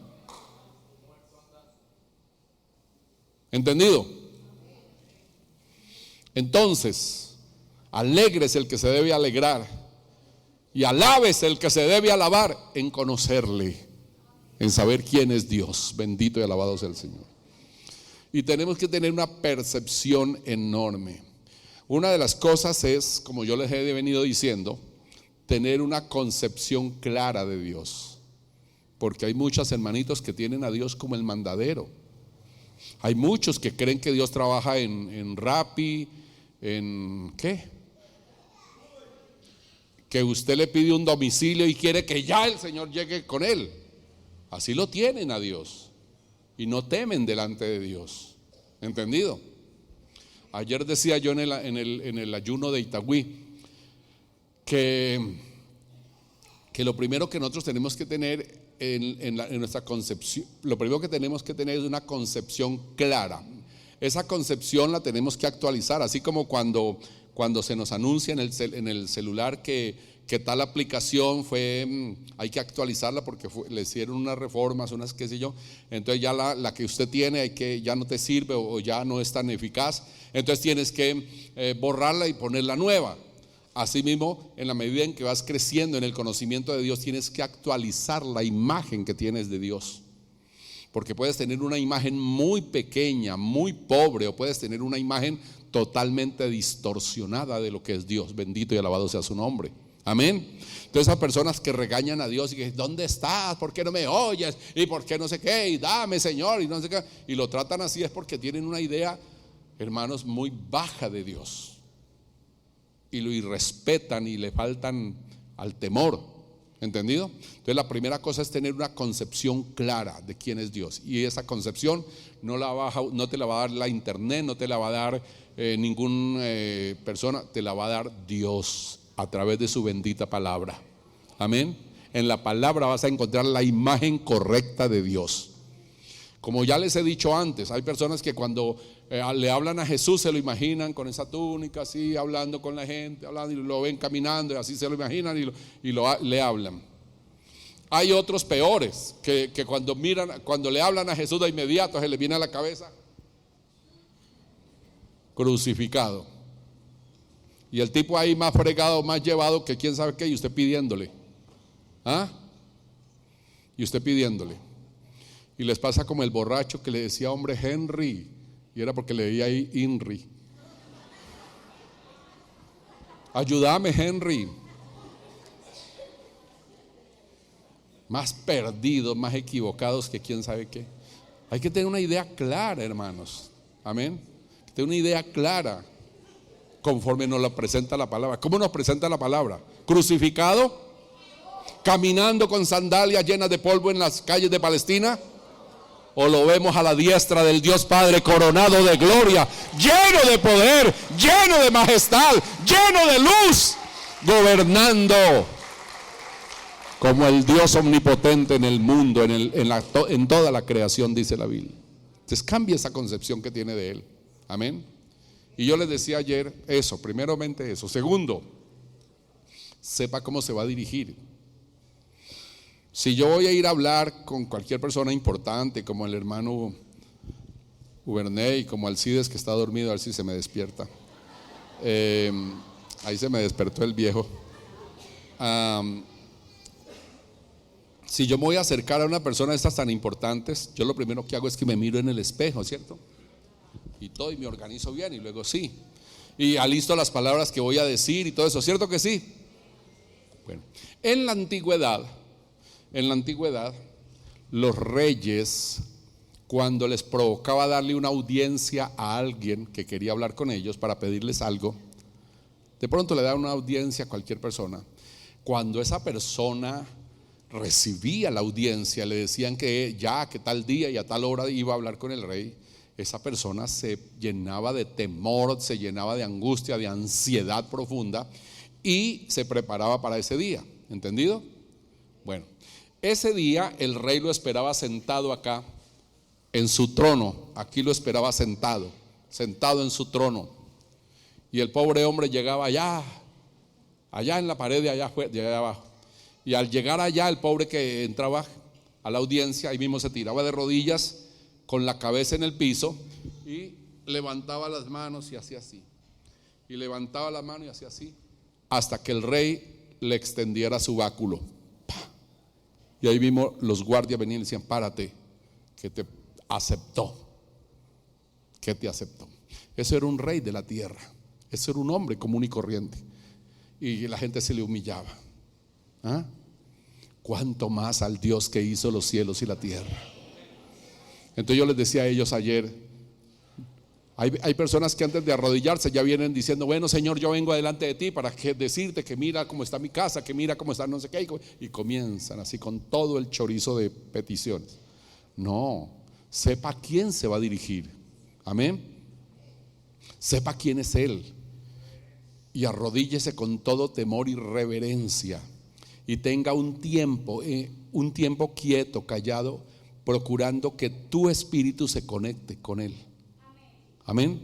¿Entendido? Entonces, alégrese el que se debe alegrar y alábese el que se debe alabar en conocerle, en saber quién es Dios. Bendito y alabado sea el Señor. Y tenemos que tener una percepción enorme. Una de las cosas es, como yo les he venido diciendo, tener una concepción clara de Dios. Porque hay muchos hermanitos que tienen a Dios como el mandadero. Hay muchos que creen que Dios trabaja en Rappi, en ¿qué? Que usted le pide un domicilio y quiere que ya el Señor llegue con él. Así lo tienen a Dios y no temen delante de Dios. ¿Entendido? Ayer decía yo en el ayuno de Itagüí que lo primero que nosotros tenemos que tener en nuestra concepción, lo primero que tenemos que tener es una concepción clara. Esa concepción la tenemos que actualizar, así como cuando se nos anuncia en el celular que tal aplicación hay que actualizarla porque le hicieron unas reformas, unas qué sé yo, entonces ya la que usted tiene ya no te sirve o ya no es tan eficaz, entonces tienes que borrarla y ponerla nueva. Asimismo, en la medida en que vas creciendo en el conocimiento de Dios, tienes que actualizar la imagen que tienes de Dios. Porque puedes tener una imagen muy pequeña, muy pobre, o puedes tener una imagen totalmente distorsionada de lo que es Dios. Bendito y alabado sea su nombre. Amén. Entonces, esas personas que regañan a Dios y que ¿dónde estás? ¿Por qué no me oyes? ¿Y por qué no sé qué? Y dame, Señor, y no sé qué. Y lo tratan así es porque tienen una idea, hermanos, muy baja de Dios. Y lo irrespetan y le faltan al temor. ¿Entendido? Entonces la primera cosa es tener una concepción clara de quién es Dios. Y esa concepción no te la va a dar la internet, no te la va a dar ninguna persona, te la va a dar Dios. A través de su bendita palabra. Amén. En la palabra vas a encontrar la imagen correcta de Dios. Como ya les he dicho antes, hay personas que cuando le hablan a Jesús se lo imaginan con esa túnica así, hablando con la gente, hablando, y lo ven caminando y así se lo imaginan le hablan. Hay otros peores que cuando le hablan a Jesús de inmediato se les viene a la cabeza crucificado. Y el tipo ahí más fregado, más llevado que quién sabe qué, y usted pidiéndole. Y usted pidiéndole. Y les pasa como el borracho que le decía hombre Henry, y era porque leía ahí Inri. Ayúdame, Henry. Más perdidos, más equivocados que quién sabe qué. Hay que tener una idea clara, hermanos. Amén. Tener una idea clara conforme nos la presenta la palabra. ¿Cómo nos presenta la palabra? Crucificado, caminando con sandalias llenas de polvo en las calles de Palestina, o lo vemos a la diestra del Dios Padre, coronado de gloria, lleno de poder, lleno de majestad, lleno de luz, gobernando como el Dios omnipotente en el mundo, en toda la creación, dice la Biblia. Entonces cambia esa concepción que tiene de Él. Amén. Y yo les decía ayer eso, primeramente eso. Segundo, sepa cómo se va a dirigir. Si yo voy a ir a hablar con cualquier persona importante, como el hermano Uberney, como Alcides que está dormido, a ver si se me despierta. Ahí se me despertó el viejo. Si yo me voy a acercar a una persona de estas tan importantes, yo lo primero que hago es que me miro en el espejo, ¿cierto? Y me organizo bien y luego sí. Y alisto las palabras que voy a decir y todo eso, ¿cierto que sí? Bueno, en la antigüedad, los reyes, cuando les provocaba darle una audiencia a alguien que quería hablar con ellos para pedirles algo, de pronto le daban una audiencia a cualquier persona. Cuando esa persona recibía la audiencia, le decían que tal día y a tal hora iba a hablar con el rey, esa persona se llenaba de temor, se llenaba de angustia, de ansiedad profunda y se preparaba para ese día. ¿Entendido? Bueno, ese día el rey lo esperaba sentado acá en su trono. Aquí lo esperaba sentado en su trono. Y el pobre hombre llegaba allá en la pared de allá abajo. Y al llegar allá, el pobre que entraba a la audiencia, ahí mismo se tiraba de rodillas con la cabeza en el piso y levantaba las manos y hacía así. Y levantaba las manos y hacía así, hasta que el rey le extendiera su báculo. Y ahí mismo los guardias venían y decían: párate, que te aceptó. Que te aceptó. Eso era un rey de la tierra. Eso era un hombre común y corriente. Y la gente se le humillaba. ¿Cuánto más al Dios que hizo los cielos y la tierra? Entonces yo les decía a ellos ayer, hay personas que antes de arrodillarse ya vienen diciendo: bueno, Señor, yo vengo delante de ti para decirte que mira cómo está mi casa, que mira cómo está no sé qué, y comienzan así con todo el chorizo de peticiones. No, sepa a quién se va a dirigir. Amén. Sepa quién es Él y arrodíllese con todo temor y reverencia y tenga un tiempo quieto, callado, procurando que tu espíritu se conecte con Él. Amén.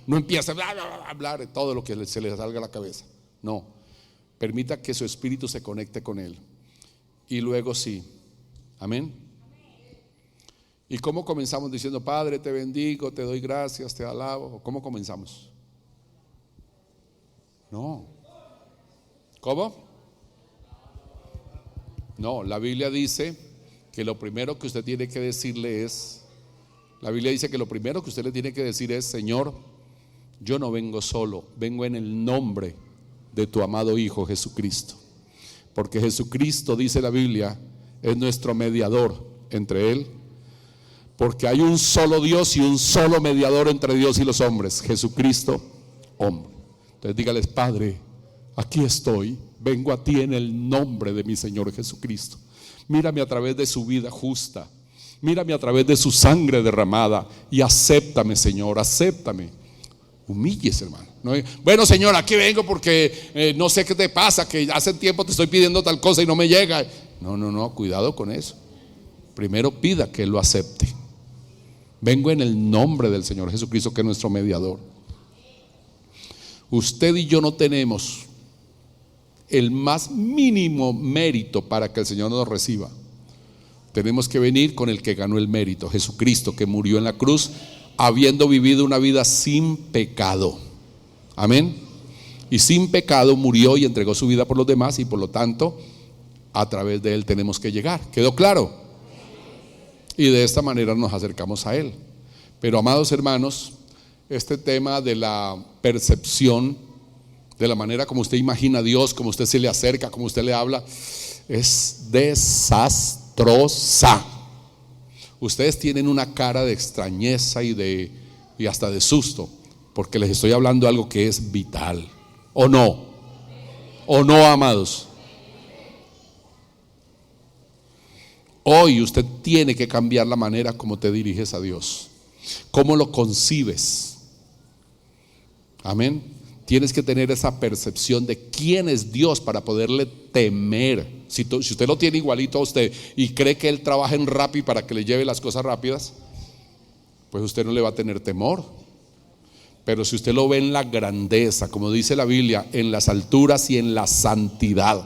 No empiece a hablar de todo lo que se le salga a la cabeza. No, permita que su espíritu se conecte con Él. Y luego sí. Amén. ¿Y cómo comenzamos? Diciendo: Padre, te bendigo, te doy gracias, te alabo. ¿Cómo comenzamos? No. ¿Cómo? No, la Biblia dice que lo primero que usted tiene que decirle es, la Biblia dice que lo primero que usted le tiene que decir es: Señor, yo no vengo solo, vengo en el nombre de tu amado Hijo Jesucristo. Porque Jesucristo, dice la Biblia, es nuestro mediador entre Él. Porque hay un solo Dios y un solo mediador entre Dios y los hombres, Jesucristo, hombre. Entonces dígales: Padre, aquí estoy, vengo a ti en el nombre de mi Señor Jesucristo. Mírame a través de su vida justa, mírame a través de su sangre derramada y acéptame, Señor, acéptame. Humíllese, hermano. No, bueno, Señor, aquí vengo porque no sé qué te pasa, que hace tiempo te estoy pidiendo tal cosa y no me llega. No, cuidado con eso. Primero pida que Él lo acepte. Vengo en el nombre del Señor Jesucristo, que es nuestro mediador. Usted y yo no tenemos el más mínimo mérito para que el Señor nos reciba. Tenemos que venir con el que ganó el mérito, Jesucristo, que murió en la cruz habiendo vivido una vida sin pecado. Amén. Y sin pecado murió y entregó su vida por los demás, y por lo tanto a través de Él tenemos que llegar. ¿Quedó claro? Y de esta manera nos acercamos a Él. Pero, amados hermanos, este tema de la percepción, de la manera como usted imagina a Dios, como usted se le acerca, como usted le habla, es desastrosa. Ustedes tienen una cara de extrañeza y hasta de susto, porque les estoy hablando algo que es vital. ¿O no? ¿O no, amados? Hoy usted tiene que cambiar la manera como te diriges a Dios, cómo lo concibes. Amén. Tienes que tener esa percepción de quién es Dios para poderle temer. Si usted lo tiene igualito a usted y cree que Él trabaja en Rappi para que le lleve las cosas rápidas, pues usted no le va a tener temor. Pero si usted lo ve en la grandeza, como dice la Biblia, en las alturas y en la santidad,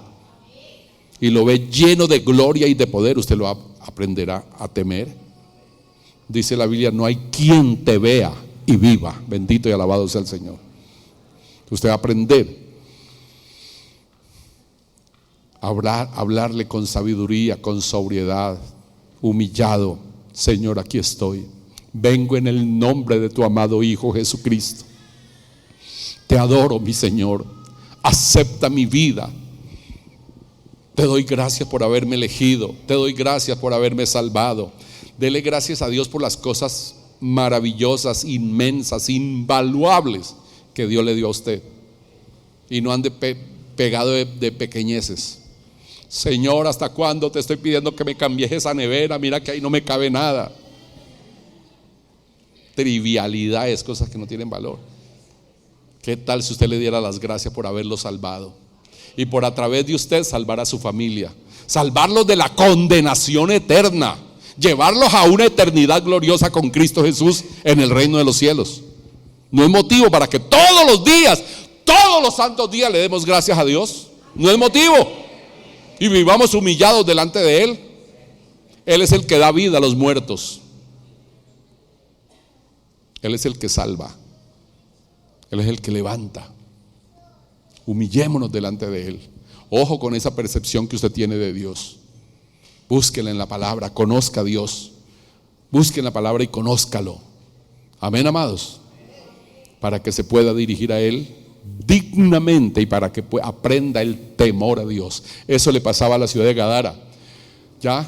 y lo ve lleno de gloria y de poder, usted lo aprenderá a temer. Dice la Biblia: no hay quien te vea y viva. Bendito y alabado sea el Señor. Usted va a aprender a hablarle con sabiduría, con sobriedad, humillado. Señor, aquí estoy. Vengo en el nombre de tu amado Hijo Jesucristo. Te adoro, mi Señor. Acepta mi vida. Te doy gracias por haberme elegido. Te doy gracias por haberme salvado. Dele gracias a Dios por las cosas maravillosas, inmensas, invaluables que Dios le dio a usted. Y no ande pegado de pequeñeces. Señor, ¿hasta cuándo te estoy pidiendo que me cambies esa nevera? Mira que ahí no me cabe nada. Trivialidades, cosas que no tienen valor. ¿Qué tal si usted le diera las gracias por haberlo salvado? Y por a través de usted salvar a su familia, salvarlos de la condenación eterna, llevarlos a una eternidad gloriosa con Cristo Jesús en el reino de los cielos. No es motivo para que todos los días, todos los santos días le demos gracias a Dios. No es motivo. Y vivamos humillados delante de Él. Él es el que da vida a los muertos. Él es el que salva. Él es el que levanta. Humillémonos delante de Él. Ojo con esa percepción que usted tiene de Dios. Búsquela en la palabra, conozca a Dios. Busque en la palabra y conózcalo. Amén, amados. Para que se pueda dirigir a Él dignamente y para que aprenda el temor a Dios. Eso le pasaba a la ciudad de Gadara. Ya,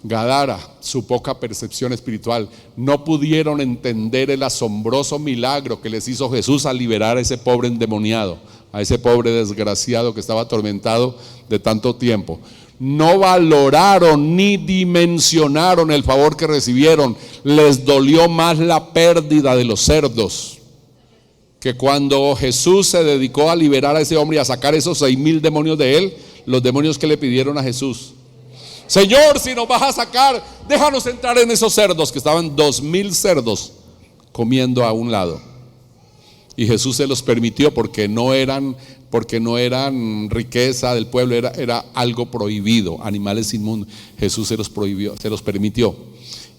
Gadara, su poca percepción espiritual, no pudieron entender el asombroso milagro que les hizo Jesús al liberar a ese pobre endemoniado, a ese pobre desgraciado que estaba atormentado de tanto tiempo. No valoraron ni dimensionaron el favor que recibieron. Les dolió más la pérdida de los cerdos, que cuando Jesús se dedicó a liberar a ese hombre y a sacar esos 6,000 demonios de él, los demonios que le pidieron a Jesús: Señor, si nos vas a sacar, déjanos entrar en esos cerdos, que estaban 2,000 cerdos comiendo a un lado. Y Jesús se los permitió porque no eran riqueza del pueblo, era algo prohibido, animales inmundos. Jesús se los prohibió, se los permitió.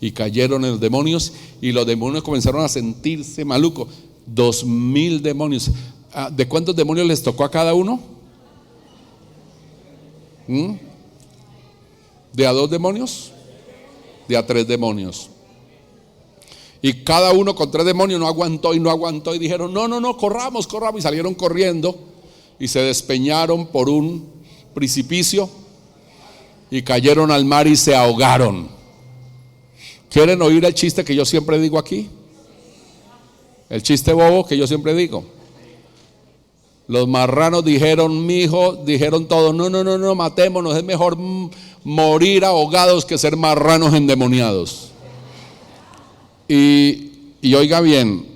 Y cayeron en los demonios, y los demonios comenzaron a sentirse malucos. 2,000 demonios. ¿De cuántos demonios les tocó a cada uno? ¿De a 2 demonios? De a 3 demonios. Y cada uno con 3 demonios no aguantó y dijeron: no, corramos. Y salieron corriendo y se despeñaron por un precipicio y cayeron al mar y se ahogaron. ¿Quieren oír el chiste que yo siempre digo aquí? El chiste bobo que yo siempre digo. Los marranos dijeron: mijo, dijeron todos: no, matémonos, es mejor morir ahogados que ser marranos endemoniados. Y oiga bien,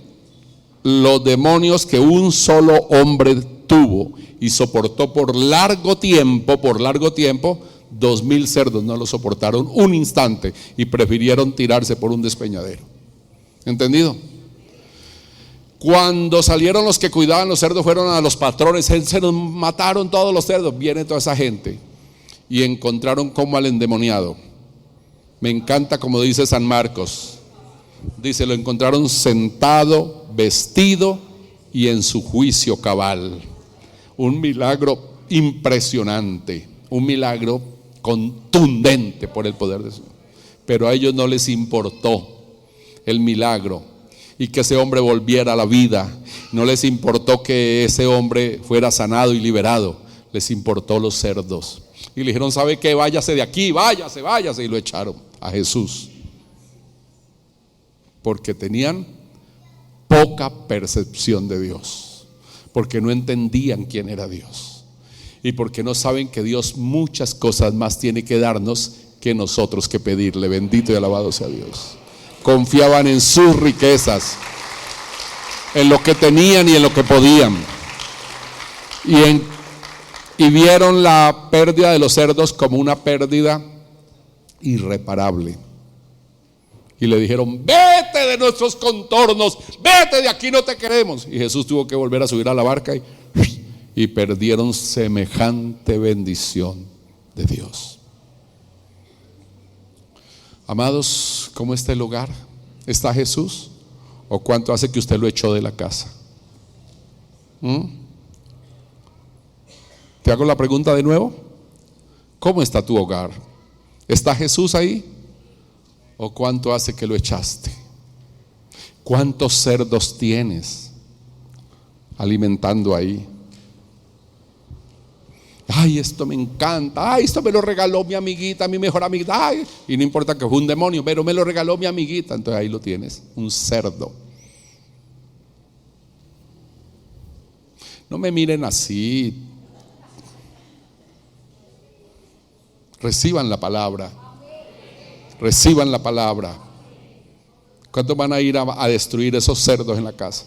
los demonios que un solo hombre tuvo y soportó por largo tiempo, 2,000 cerdos no lo soportaron un instante y prefirieron tirarse por un despeñadero. ¿Entendido? Cuando salieron los que cuidaban los cerdos, fueron a los patrones, se nos mataron todos los cerdos. Viene toda esa gente y encontraron como al endemoniado. Me encanta como dice San Marcos. Dice, lo encontraron sentado, vestido y en su juicio cabal. Un milagro impresionante, un milagro contundente por el poder de Dios. Pero a ellos no les importó el milagro y que ese hombre volviera a la vida. No les importó que ese hombre fuera sanado y liberado. Les importó los cerdos. Y le dijeron, ¿sabe qué? Váyase de aquí, váyase. Y lo echaron a Jesús. Porque tenían poca percepción de Dios, porque no entendían quién era Dios y porque no saben que Dios muchas cosas más tiene que darnos que nosotros que pedirle. Bendito y alabado sea Dios. Confiaban en sus riquezas, en lo que tenían y en lo que podían, y vieron la pérdida de los cerdos como una pérdida irreparable. Y le dijeron, vete de nuestros contornos, vete de aquí, no te queremos. Y Jesús tuvo que volver a subir a la barca y perdieron semejante bendición de Dios. Amados, ¿cómo está el lugar? ¿Está Jesús? ¿O cuánto hace que usted lo echó de la casa? Te hago la pregunta de nuevo. ¿Cómo está tu hogar? ¿Está Jesús ahí? ¿O cuánto hace que lo echaste? ¿Cuántos cerdos tienes alimentando ahí? Ay, esto me encanta. Ay, esto me lo regaló mi amiguita, mi mejor amiguita. Ay, y no importa que fue un demonio, pero me lo regaló mi amiguita. Entonces ahí lo tienes, un cerdo. No me miren así. Reciban la palabra. Reciban la palabra. ¿Cuántos van a ir a destruir esos cerdos en la casa?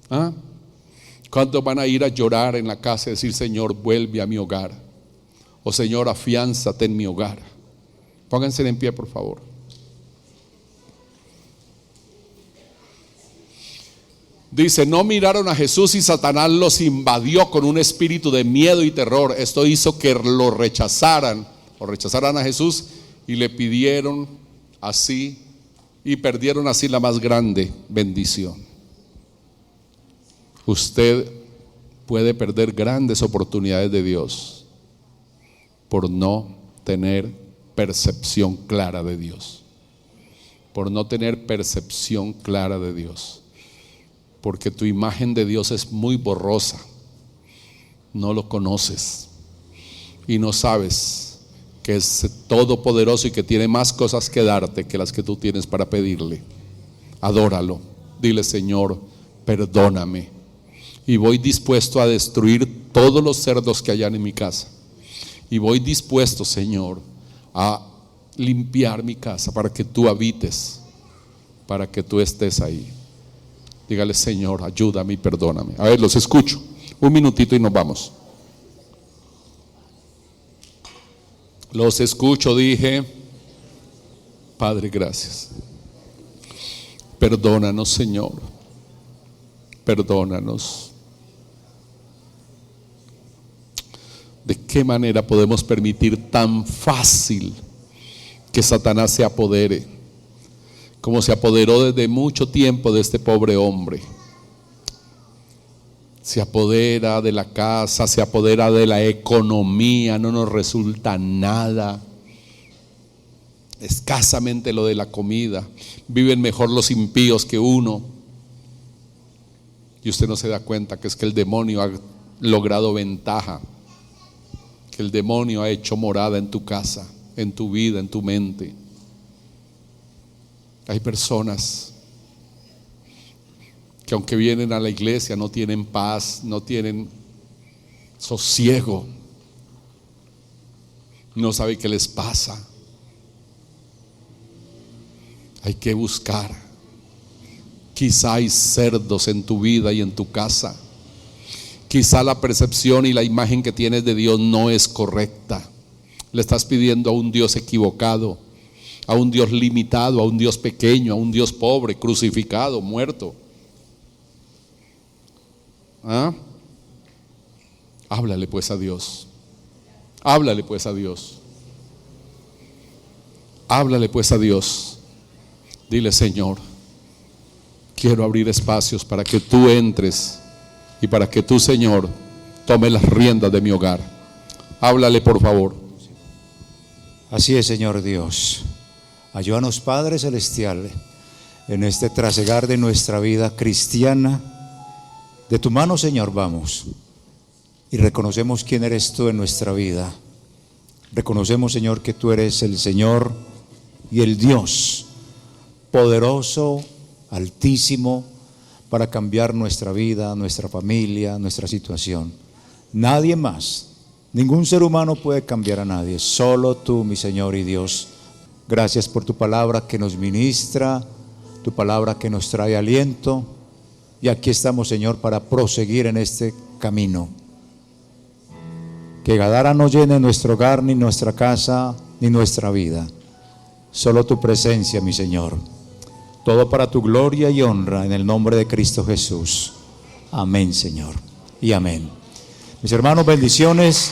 ¿Ah? ¿Cuántos van a ir a llorar en la casa y decir, Señor, vuelve a mi hogar? O Señor, afiánzate en mi hogar. Pónganse en pie, por favor. Dice, no miraron a Jesús y Satanás los invadió con un espíritu de miedo y terror. Esto hizo que lo rechazaran a Jesús y le pidieron así y perdieron así la más grande bendición. Usted puede perder grandes oportunidades de Dios por no tener percepción clara de Dios, por no tener percepción clara de Dios, porque tu imagen de Dios es muy borrosa, no lo conoces y no sabes que es todopoderoso y que tiene más cosas que darte que las que tú tienes para pedirle. Adóralo, dile, Señor, perdóname y voy dispuesto a destruir todos los cerdos que hayan en mi casa, y voy dispuesto, Señor, a limpiar mi casa para que tú habites, para que tú estés ahí. Dígale, Señor, ayúdame y perdóname. A ver, los escucho un minutito y nos vamos. Los escucho, dije. Padre, gracias. Perdónanos, Señor. Perdónanos. ¿De qué manera podemos permitir tan fácil que Satanás se apodere, como se apoderó desde mucho tiempo de este pobre hombre? Se apodera de la casa, se apodera de la economía, no nos resulta nada, escasamente lo de la comida. Viven mejor los impíos que uno, y usted no se da cuenta que es que el demonio ha logrado ventaja, que el demonio ha hecho morada en tu casa, en tu vida, en tu mente. Hay personas que aunque vienen a la iglesia no tienen paz, no tienen sosiego, no saben qué les pasa. Hay que buscar Quizá hay cerdos en tu vida y en tu casa. Quizá la percepción y la imagen que tienes de Dios no es correcta. Le estás pidiendo a un Dios equivocado, a un Dios limitado, a un Dios pequeño, a un Dios pobre, crucificado, muerto. ¿Ah? Háblale pues a Dios. Háblale pues a Dios. Háblale pues a Dios. Dile: Señor, quiero abrir espacios para que tú entres y para que tú, Señor, tomes las riendas de mi hogar. Háblale, por favor. Así es, Señor Dios. Ayúdanos, Padre Celestial, en este trasegar de nuestra vida cristiana. De tu mano, Señor, vamos y reconocemos quién eres tú en nuestra vida. Reconocemos, Señor, que tú eres el Señor y el Dios poderoso, altísimo, para cambiar nuestra vida, nuestra familia, nuestra situación. Nadie más, ningún ser humano puede cambiar a nadie, solo tú, mi Señor y Dios. Gracias por tu palabra que nos ministra, tu palabra que nos trae aliento. Y aquí estamos, Señor, para proseguir en este camino. Que Gadara no llene nuestro hogar, ni nuestra casa, ni nuestra vida. Solo tu presencia, mi Señor. Todo para tu gloria y honra, en el nombre de Cristo Jesús. Amén, Señor. Y amén. Mis hermanos, bendiciones.